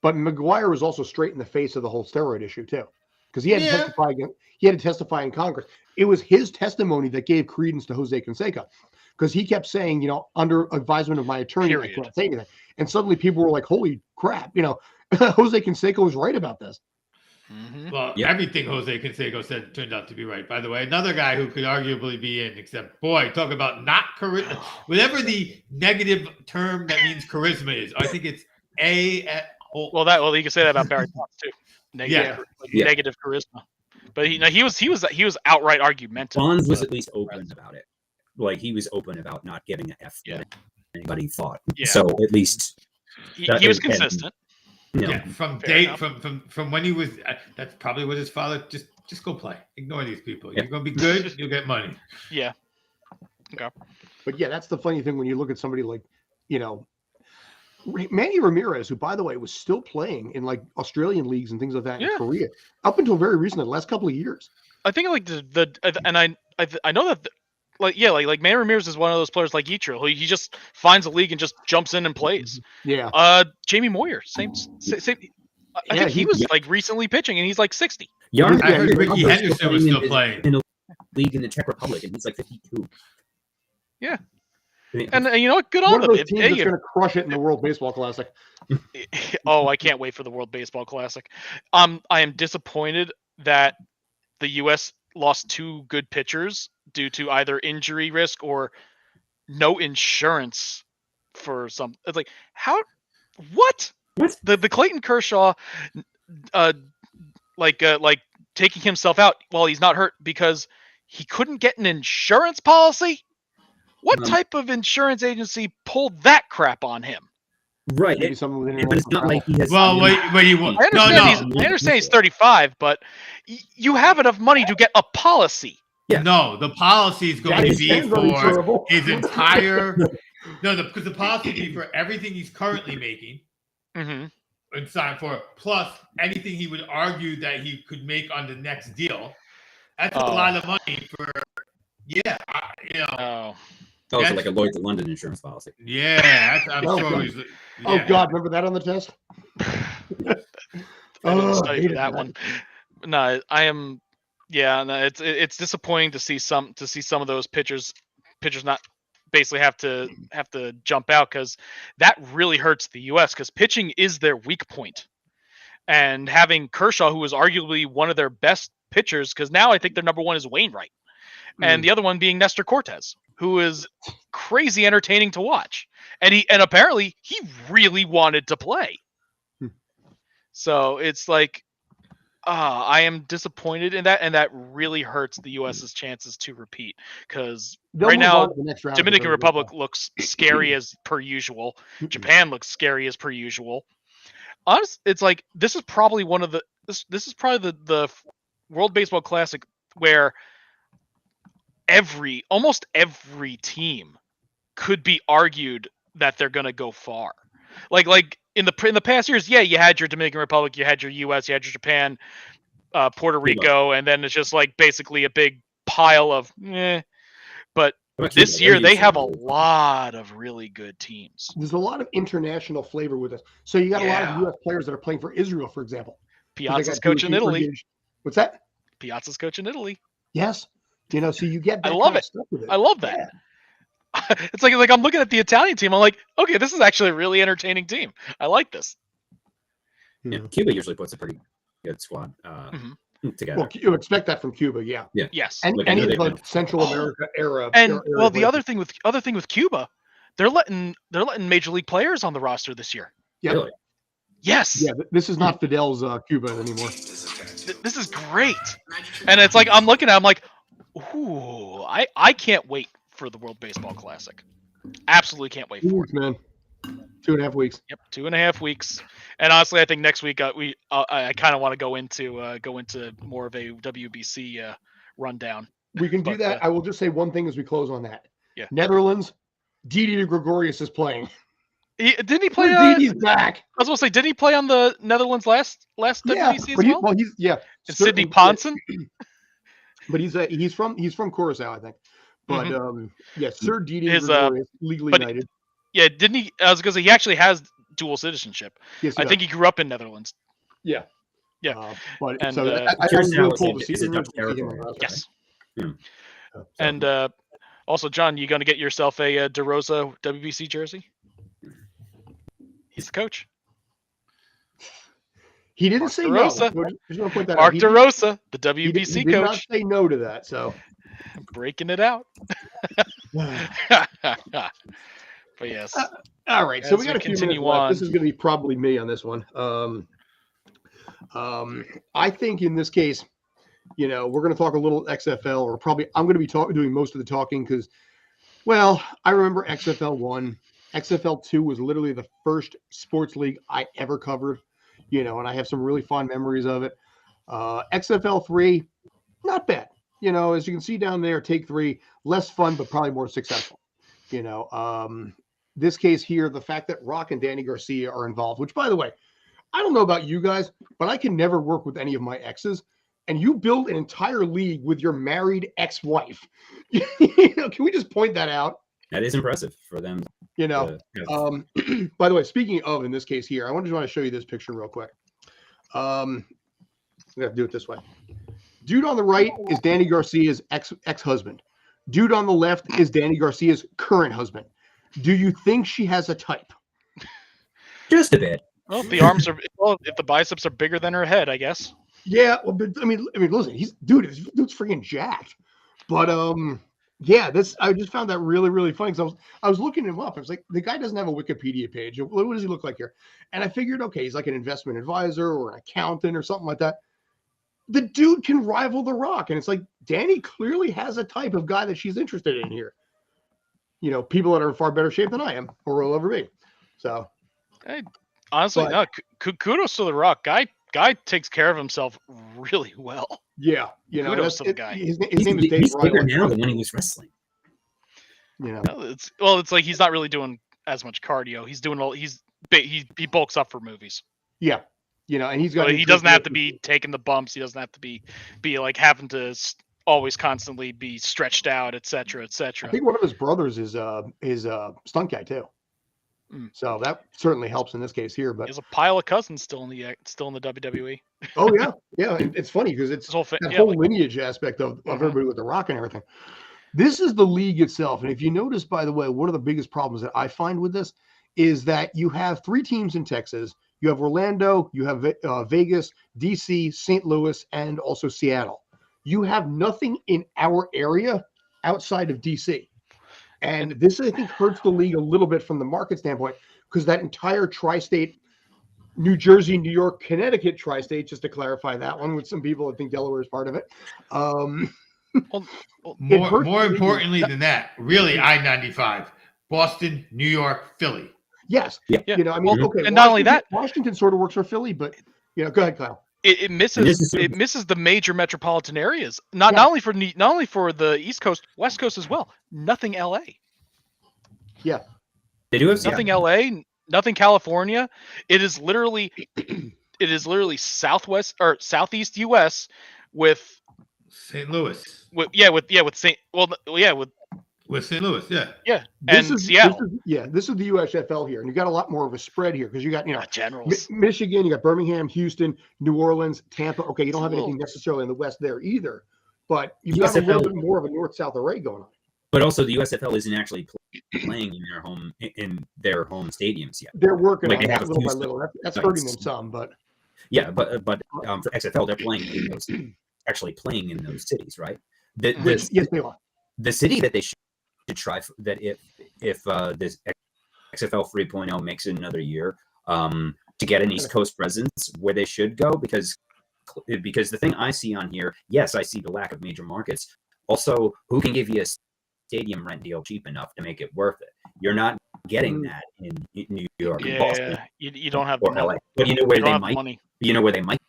But McGuire was also straight in the face of the whole steroid issue too, because he had to testify. He had to testify in Congress. It was his testimony that gave credence to Jose Canseco, because he kept saying, under advisement of my attorney, I can't say anything. And suddenly people were like, "Holy crap!" Jose Canseco was right about this. Mm-hmm. Well, everything Jose Canseco said turned out to be right. By the way, another guy who could arguably be in, except boy, talk about not charisma. Whatever the negative term that means charisma is, I think it's Well, you can say that about Barry Bonds too. Negative charisma. But he was outright argumentative. Bonds was at least open about it. Like he was open about not giving a F that anybody thought. Yeah. So at least he was consistent. From when he was. That's probably what his father just go play. Ignore these people. You're gonna be good. You'll get money. Yeah. Okay. But that's the funny thing when you look at somebody like, Manny Ramirez, who by the way was still playing in like Australian leagues and things like that in Korea up until very recently, the last couple of years. I think like I know that. Like Manny Ramirez is one of those players like Ichiro. He just finds a league and just jumps in and plays. Yeah. Jamie Moyer, same. I think he was like recently pitching and he's like 60. I heard Ricky Henderson was still playing. league in the Czech Republic, and he's like 52. Yeah. I mean, And you know what? Good One on of them. those teams that's going to crush it in the World Baseball Classic. Oh, I can't wait for the World Baseball Classic. I am disappointed that the U.S. lost 2 good pitchers due to either injury risk or no insurance for some. It's like how, what? The Clayton Kershaw, like taking himself out while he's not hurt because he couldn't get an insurance policy. What type of insurance agency pulled that crap on him? Right. Maybe someone with But it's not like he has. Well, wait, I understand he's 35, but you have enough money to get a policy. Yeah. No, the policy is going to be for insurable. his entire. Because the policy would be for everything he's currently making Mm-hmm. and signed for, plus anything he would argue that he could make on the next deal. That's a lot of money for. Yeah, Also, like a Lloyd's of London insurance policy. Yeah, I'm Oh, sure. God. He's, Oh God, remember that on the test? I didn't study for that one. No, I am. Yeah, no, it's disappointing to see some of those pitchers not basically have to jump out, because that really hurts the U.S. because pitching is their weak point, and having Kershaw, who is arguably one of their best pitchers, because now I think their number one is Wainwright, and the other one being Nestor Cortez, who is crazy entertaining to watch, and apparently he really wanted to play. So it's like, I am disappointed in that, and that really hurts the U.S.'s chances to repeat, because right now Dominican Republic looks scary as per usual. Japan looks scary as per usual. Honestly, it's like this is probably the World Baseball Classic where almost every team could be argued that they're going to go far. Like in the past years, yeah, you had your Dominican Republic, you had your U.S., you had your Japan, Puerto Rico, and then it's just like basically a big pile of But this year they have a lot of really good teams. There's a lot of international flavor with this. So you got a lot of U.S. players that are playing for Israel, for example. Piazza's coach in Italy. What's that? Piazza's coach in Italy. Yes. So you get that I love kind of it. stuff with it. I love that. Yeah. It's like I'm looking at the Italian team. I'm like, okay, this is actually a really entertaining team. I like this. Yeah, Cuba usually puts a pretty good squad together. Well, you expect that from Cuba, yeah. Yes. And any of the Central America era. And well, the other thing with Cuba, they're letting major league players on the roster this year. Yeah. Really? Yes. Yeah, this is not Fidel's Cuba anymore. This is great. And it's like I'm looking at, I'm like, ooh, I can't wait for the World Baseball Classic. Absolutely can't wait for it, man. 2.5 weeks. Yep, 2.5 weeks. And honestly, I think next week I kind of want to go into more of a WBC rundown. We can do that. I will just say one thing as we close on that. Yeah. Netherlands, Didi Gregorius is playing. Didn't he play? Didi's back. I was going to say, didn't he play on the Netherlands last WBC as well? And Sidney Ponson. But he's from Curaçao, I think. But Sir Didi Gregorius, legally united. Yeah, didn't he? I was going to say he actually has dual citizenship. Yes, I think he grew up in Netherlands. Yeah. Yeah. But Yes. And also, John, you going to get yourself a DeRosa WBC jersey? He's the coach. He didn't say no. Just want to point that Mark out. DeRosa, the WBC he did coach. Not say no to that. So breaking it out. But yes. All right. So we got a few minutes left. This is going to be probably me on this one. I think in this case, we're going to talk a little XFL, or probably I'm going to be doing most of the talking because, well, I remember XFL 1. XFL 2 was literally the first sports league I ever covered, and I have some really fond memories of it. XFL 3, not bad. As you can see down there, take 3, less fun, but probably more successful. This case here, the fact that Rock and Dany Garcia are involved, which, by the way, I don't know about you guys, but I can never work with any of my exes. And you build an entire league with your married ex-wife. Can we just point that out? That is impressive for them. By the way, speaking of in this case here, I want to show you this picture real quick. I'm going to do it this way. Dude on the right is Dany Garcia's ex-husband. Dude on the left is Dany Garcia's current husband. Do you think she has a type? Just a bit. Well, if the arms are, well, if the biceps are bigger than her head, I guess. Yeah, well, but I mean, listen, dude's freaking jacked. But yeah, I just found that really, really funny because I was looking him up. I was like, the guy doesn't have a Wikipedia page. What does he look like here? And I figured, okay, he's like an investment advisor or an accountant or something like that. The dude can rival The Rock, and it's like Dany clearly has a type of guy that she's interested in here. You know, people that are in far better shape than I am or will ever be. So, Hey, honestly, no. Kudos to The Rock. Guy takes care of himself really well. yeah, you know, Kudos to the guy. His name is Dave He's bigger Ryan. now than when he was wrestling. You know, It's like he's not really doing as much cardio. He's doing he bulks up for movies. yeah, you know, and he's got. So he doesn't have to be taking the bumps. He doesn't have to be like having to always constantly be stretched out, etc., etc. I think one of his brothers is stunt guy too. So that certainly helps in this case here. But There's a pile of cousins still in the WWE. oh yeah, yeah, it's funny because it's whole lineage aspect of everybody with The Rock and everything. This is the league itself, and if you notice, by the way, one of the biggest problems that I find with this is that you have 3 teams in Texas. You have Orlando, you have Vegas, DC, St. Louis, and also Seattle. You have nothing in our area outside of DC. And this, I think, hurts the league a little bit from the market standpoint because that entire tri-state, New Jersey, New York, Connecticut tri-state, just to clarify that one with some people that think Delaware is part of it. More importantly than that, really, I-95, Boston, New York, Philly. Yes. Yeah. You know, I mean, okay. And not only that, Washington sort of works for Philly, but you know, go ahead, Kyle. It misses the major metropolitan areas. Not only for the East Coast, West Coast as well. Nothing LA. Yeah. They do have nothing LA, nothing California. It is literally southwest or southeast US with St. Louis. With St. Louis, Yeah. And Seattle. This is the USFL here, and you got a lot more of a spread here because you got, you know, Generals. Michigan, you got Birmingham, Houston, New Orleans, Tampa. Okay, you don't have anything necessarily in the West there either, but you've got a little bit more of a north-south array going on. But also, the USFL isn't actually playing in their home stadiums yet. They're working Like, on that little by little. That's hurting them some, but yeah, but for XFL, they're playing in those, actually playing in those cities, right? Yes, they are. The city that they should try that if this XFL 3.0 makes it another year to get an East Coast presence where they should go because the thing I see on here, yes, I see the lack of major markets. Also, who can give you a stadium rent deal cheap enough to make it worth it? You're not getting that in New York, Boston, you don't have or the money. LA. But you know where they might. Money. You know where they might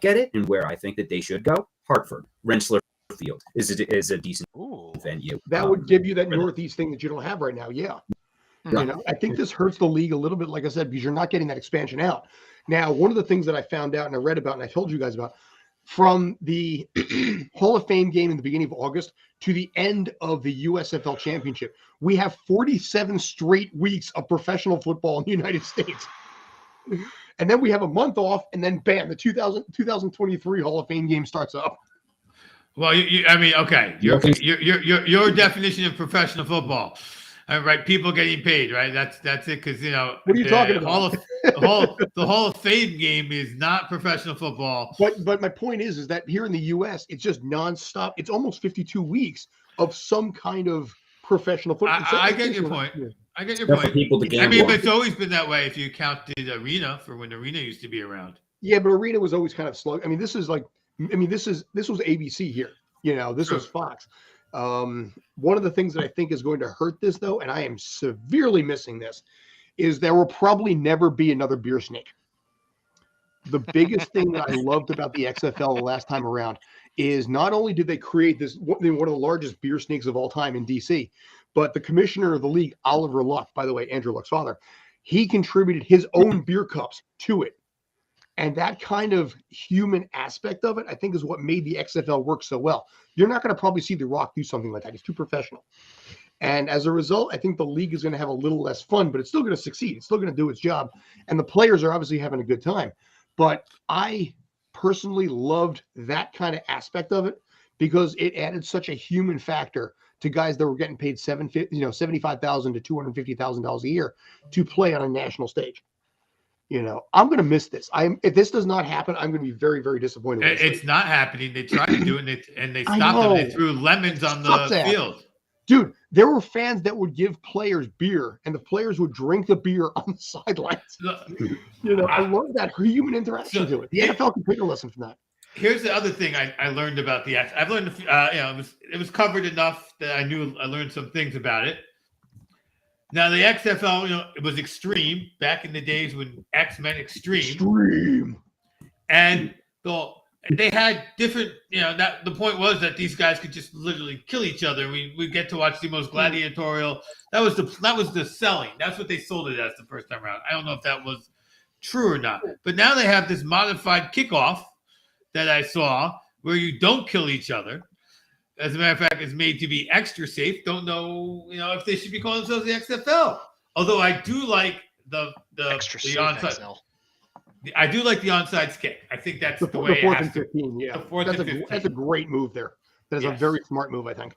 get it, and where I think that they should go. Hartford, Rensselaer Field is a decent venue. That would give you that northeast thing that you don't have right now. Yeah. You know, I think this hurts the league a little bit, like I said, because you're not getting that expansion out. Now, one of the things that I found out and I read about and I told you guys about, from the Hall of Fame game in the beginning of August to the end of the USFL Championship, we have 47 straight weeks of professional football in the United States. And then we have a month off, and then bam, the 2023 Hall of Fame game starts up. Well, I mean, okay, your definition of professional football, right? People getting paid, right? That's it, because you know. What are you talking about? The Hall of Fame game is not professional football. But my point is that here in the U.S., it's just nonstop. It's almost 52 weeks of some kind of professional football. I get your point. I get your That's point. for people to I mean, gamble but it's always been that way if you counted Arena for when Arena used to be around. Yeah, but Arena was always kind of slow. I mean, this was ABC here. You know, this was Fox. One of the things that I think is going to hurt this, though, and I am severely missing this, is there will probably never be another beer snake. The biggest thing that I loved about the XFL the last time around is not only did they create this one of the largest beer snakes of all time in DC, but the commissioner of the league, Oliver Luck, by the way, Andrew Luck's father, he contributed his own beer cups to it. And that kind of human aspect of it, I think, is what made the XFL work so well. You're not going to probably see The Rock do something like that. He's too professional. And as a result, I think the league is going to have a little less fun, but it's still going to succeed. It's still going to do its job. And the players are obviously having a good time. But I personally loved that kind of aspect of it because it added such a human factor to guys that were getting paid $75,000 to $250,000 a year to play on a national stage. I'm going to miss this. If this does not happen, I'm going to be very, very disappointed. It's not happening. They tried to do it, and they stopped them. They threw lemons on the field. Dude, there were fans that would give players beer, and the players would drink the beer on the sidelines. I love that human interaction to it. The NFL can take a lesson from that. Here's the other thing I learned about the X. I've learned, it was covered enough that I learned some things about it. Now the XFL, it was extreme back in the days when X meant extreme. Extreme. And they had different, that the point was that these guys could just literally kill each other. We get to watch the most gladiatorial. That was the selling. That's what they sold it as the first time around. I don't know if that was true or not. But now they have this modified kickoff that I saw where you don't kill each other. As a matter of fact, it's made to be extra safe. Don't know, if they should be calling themselves the XFL. Although I do like the onside. I do like the onside kick. I think that's the way. The 4th and 15. Yeah, the 4th and 15. That's a great move there. That is a very smart move, I think.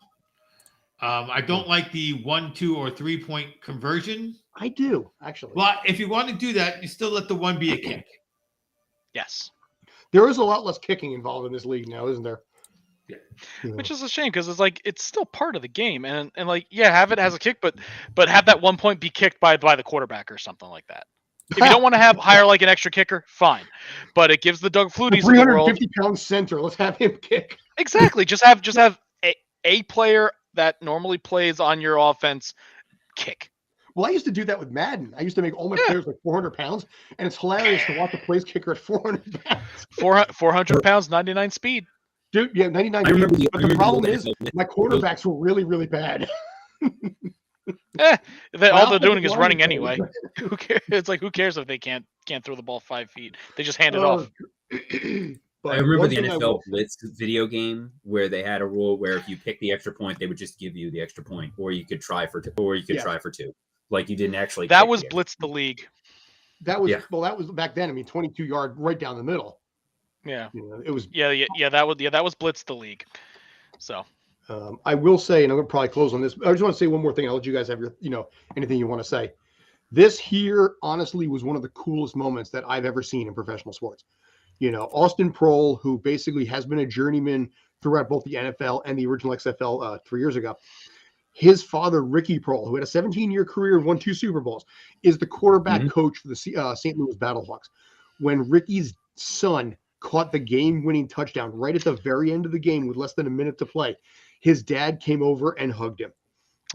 I don't like the 1, 2, or 3 point conversion. I do actually. Well, if you want to do that, you still let the one be a kick. Yes. There is a lot less kicking involved in this league now, isn't there? Yeah. Which is a shame because it's still part of the game, and have it as a kick, but have that 1 point be kicked by the quarterback or something like that. If you don't want to hire like an extra kicker, fine, but it gives the Doug Flutys of the world 350-pound center. Let's have him kick. Exactly. Just have a player that normally plays on your offense kick. Well, I used to do that with Madden. I used to make all my players like 400 pounds, and it's hilarious to watch a place kicker at 400 pounds. 400 pounds, 99 speed. Dude, yeah, 99 speed. But the problem is my quarterbacks were really, really bad. All they're doing is running anyway. Who cares? It's like, who cares if they can't throw the ball 5 feet? They just hand it off. I remember the NFL Blitz video game where they had a rule where if you pick the extra point, they would just give you the extra point, or you could try for 2, try for 2. Like you didn't actually. That was Blitz the league. That was that was back then. I mean, 22-yard right down the middle. Yeah, it was. That was Blitz the league. So. I will say, and I'm going to probably close on this. I just want to say one more thing. I'll let you guys have your, anything you want to say. This here, honestly, was one of the coolest moments that I've ever seen in professional sports. Austin Prohl, who basically has been a journeyman throughout both the NFL and the original XFL 3 years ago. His father, Ricky Prohl, who had a 17-year career and won 2 Super Bowls, is the quarterback coach for the St. Louis Battlehawks. When Ricky's son caught the game-winning touchdown right at the very end of the game with less than a minute to play, his dad came over and hugged him.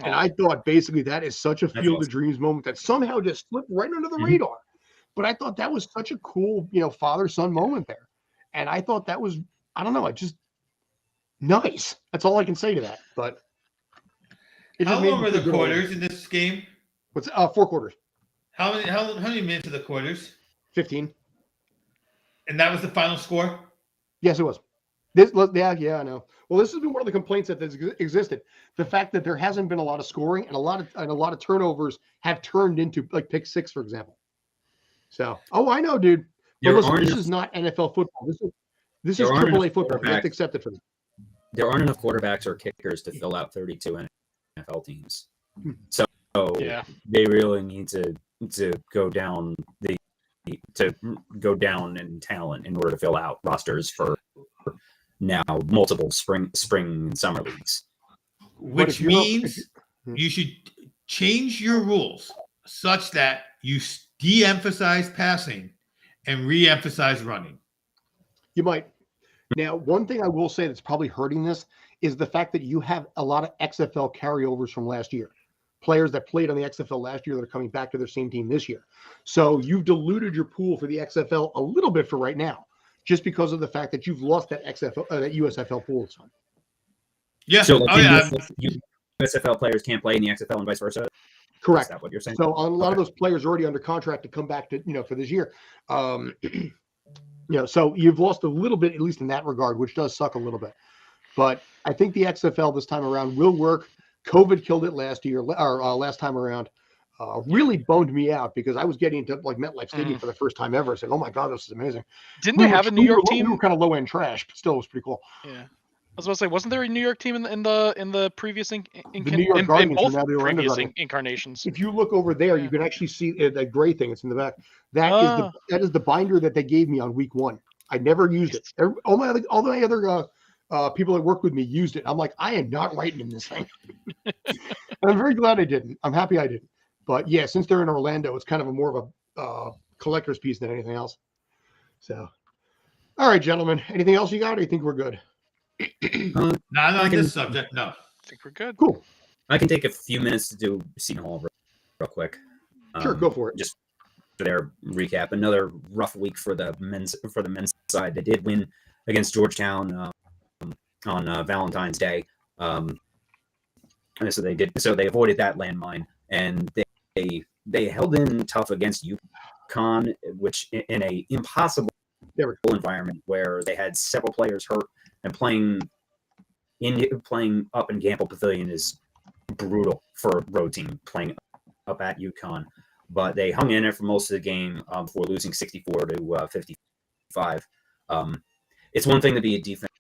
And I thought basically that is such a Field of Dreams moment that somehow just slipped right under the radar. But I thought that was such a cool, father-son moment there. And I thought that was, I don't know, just nice. That's all I can say to that. But how long are the quarters in this game? What's 4 quarters? How many minutes are the quarters? 15. And that was the final score? Yes, it was. I know. Well, this has been one of the complaints that has existed. The fact that there hasn't been a lot of scoring and a lot of turnovers have turned into like pick 6, for example. So, I know, dude. But listen, this is not NFL football. This is AAA football. You have to accept it for them. There aren't enough quarterbacks or kickers to fill out 32 NFL teams. So they really need to go down in talent in order to fill out rosters for now multiple spring and summer leagues. Which means you should change your rules such that you de-emphasize passing and re-emphasize running. You might. Now, one thing I will say that's probably hurting this is the fact that you have a lot of XFL carryovers from last year. Players that played on the XFL last year that are coming back to their same team this year. So you've diluted your pool for the XFL a little bit for right now, just because of the fact that you've lost that that USFL pool this time. Yeah. So USFL players can't play in the XFL and vice versa. Correct. Is that what you're saying? So a lot of those players are already under contract to come back to for this year. So you've lost a little bit, at least in that regard, which does suck a little bit. But I think the XFL this time around will work. COVID killed it last year or last time around. really boned me out because I was getting into like MetLife Stadium for the first time ever. Saying, "Oh my God, this is amazing." Didn't they have a New York team? We were kind of low end trash, but still, it was pretty cool. Yeah, I was going to say, wasn't there a New York team in the previous The New York Guardians, both now the Orlando previous Guardians. incarnations? If you look over there, you can actually see that gray thing. It's in the back. That is the binder that they gave me on week 1. I never used it. All my other people that worked with me used it. I'm like, I am not writing in this thing. And I'm very glad I didn't. I'm happy I didn't. But yeah, since they're in Orlando, it's kind of a more of a collector's piece than anything else. So, all right, gentlemen. Anything else you got? Or do you think we're good? Not on this subject. No. I think we're good. Cool. I can take a few minutes to do Seton Hall real quick. Sure, go for it. Just for their recap, another rough week for the men's side. They did win against Georgetown on Valentine's Day. And so they avoided that landmine, and they held in tough against UConn, which in a impossible environment where they had several players hurt, and playing up in Gamble Pavilion is brutal for a road team playing up at UConn. But they hung in there for most of the game before losing 64 to 55. It's one thing to be a defense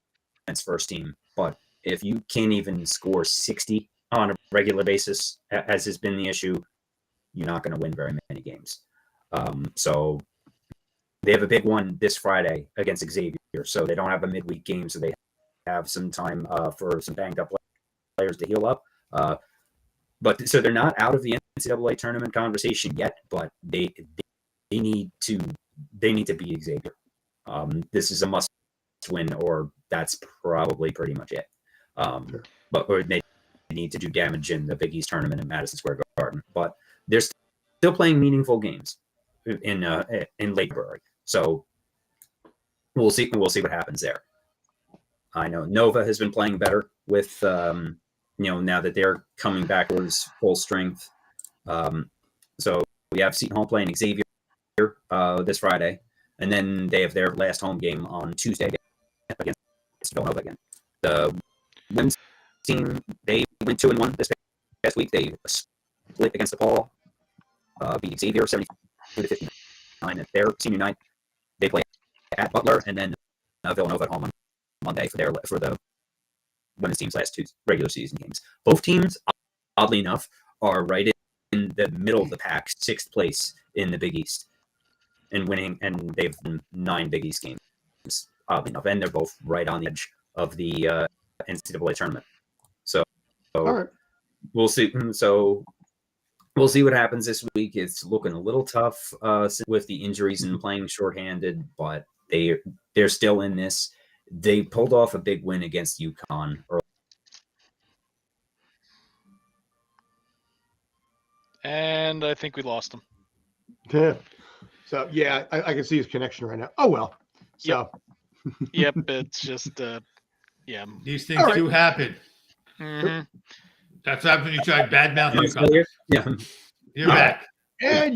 first team, but if you can't even score 60 on a regular basis, as has been the issue, you're not going to win very many games. So they have a big one this Friday against Xavier. So they don't have a midweek game, so they have some time for some banged up players to heal up. But so they're not out of the NCAA tournament conversation yet, but they need to beat Xavier. This is a must win, or that's probably pretty much it. Or they need to do damage in the Big East tournament in Madison Square Garden. But they're still playing meaningful games in late February. So we'll see what happens there. I know Nova has been playing better with now that they're coming back towards full strength. So we have Seton Hall playing Xavier this Friday, and then they have their last home game on Tuesday against Villanova again. The women's team, they went 2-1 this past week. They split against DePaul, beat Xavier 72-59 at their senior night. They play at Butler, and then Villanova at home on Monday for the women's team's last 2 regular season games. Both teams, oddly enough, are right in the middle of the pack, 6th place in the Big East, and winning. And they've 9 Big East games, oddly enough, and they're both right on the edge of the NCAA tournament. So we'll see. So we'll see what happens this week. It's looking a little tough with the injuries and playing shorthanded, but they're still in this. They pulled off a big win against UConn early. And I think we lost him. Yeah. So yeah, I can see his connection right now. Oh well. So Yep, it's just yeah. These things do happen. Mm-hmm. That's what happens when you try badmouth UConn. Yeah. You're back. And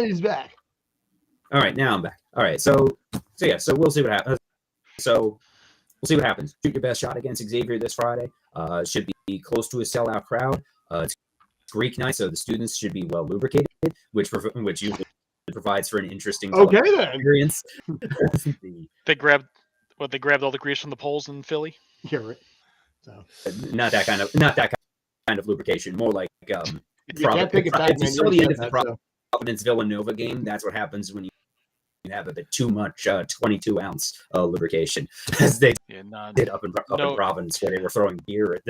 he's back. All right, now I'm back. All right, so we'll see what happens. So we'll see what happens. Shoot your best shot against Xavier this Friday. Should be close to a sellout crowd. It's Greek night, so the students should be well lubricated, which usually provides for an interesting experience. They grabbed all the grease from the poles in Philly. Yeah, right. So not that kind of lubrication, more like you can't take it back, if you saw the end of the Providence Villanova game, that's what happens when you have a bit too much 22-ounce lubrication, as they did up in Providence, where they were throwing beer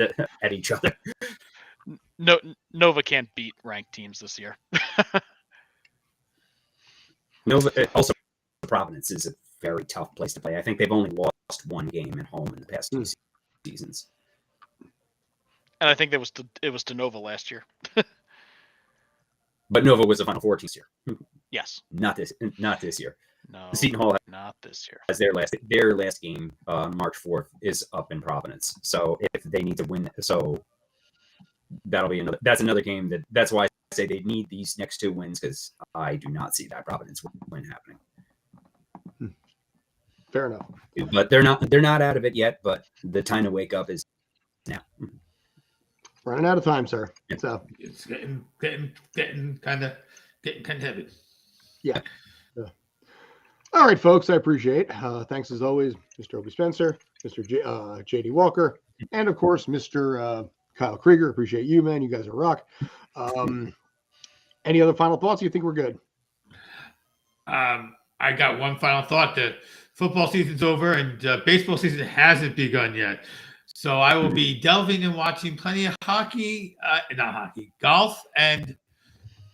at each other. No, Nova can't beat ranked teams this year. Nova, also Providence is a very tough place to play. I think they've only lost 1 game at home in the past 2 seasons. And I think it was to Nova last year. But Nova was a Final Four team this year. Yes. Not this year. No. Seton Hall not this year. As their last game on March 4th is up in Providence. So if they need to win, so that's another game that's why I say they need these next 2 wins, because I do not see that Providence win happening. Fair enough. But they're not out of it yet, but the time to wake up is now. Running out of time, sir. Yeah. So It's getting kind of heavy. yeah. All right, folks. I appreciate. Thanks as always, Mr. Obie Spencer, Mr. JD Walker, and of course, Mr. Kyle Krieger. Appreciate you, man. You guys are rock. Any other final thoughts? You think we're good? I got one final thought. The football season's over and baseball season hasn't begun yet. So I will be delving and watching plenty of hockey, not hockey, golf, and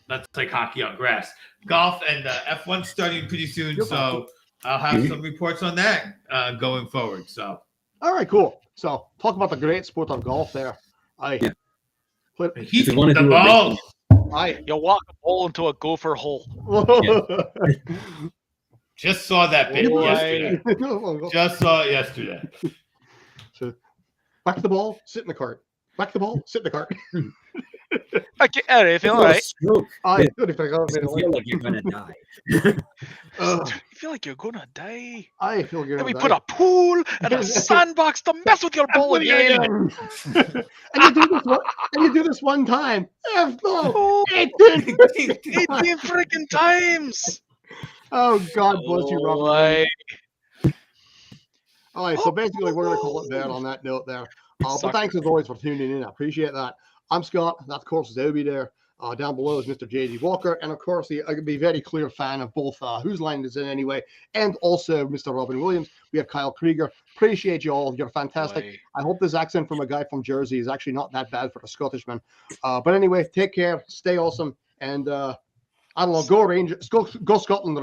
let's like hockey on grass. Golf and F1 starting pretty soon. So I'll have some reports on that going forward. So all right, cool. So talk about the great sport of golf there. heat If you wanna the do a ball. You walk a ball into a gopher hole. Just saw that bit Boy. yesterday. Just saw it yesterday. So back to the ball, sit in the cart. Back to the ball, sit in the cart. Okay, I feel all right. Stroke. I You feel like you're gonna die. I feel like you're gonna die. I feel good. Then we put a pool and a sandbox to mess with your ball again. And you do this one time. Oh, 18 18 freaking times. Oh, God bless you, Robin. Boy. All right, so basically, we're going to call it there on that note there. But thanks as always for tuning in. I appreciate that. I'm Scott. That, of course, is Obie there. Down below is Mr. J.D. Walker. And, of course, I can be a very clear fan of both Whose Line Is It Anyway and also Mr. Robin Williams. We have Kyle Krieger. Appreciate you all. You're fantastic. Boy. I hope this accent from a guy from Jersey is actually not that bad for the Scottishman. But anyway, take care. Stay awesome. And, I don't know, go Rangers. Go Scotland.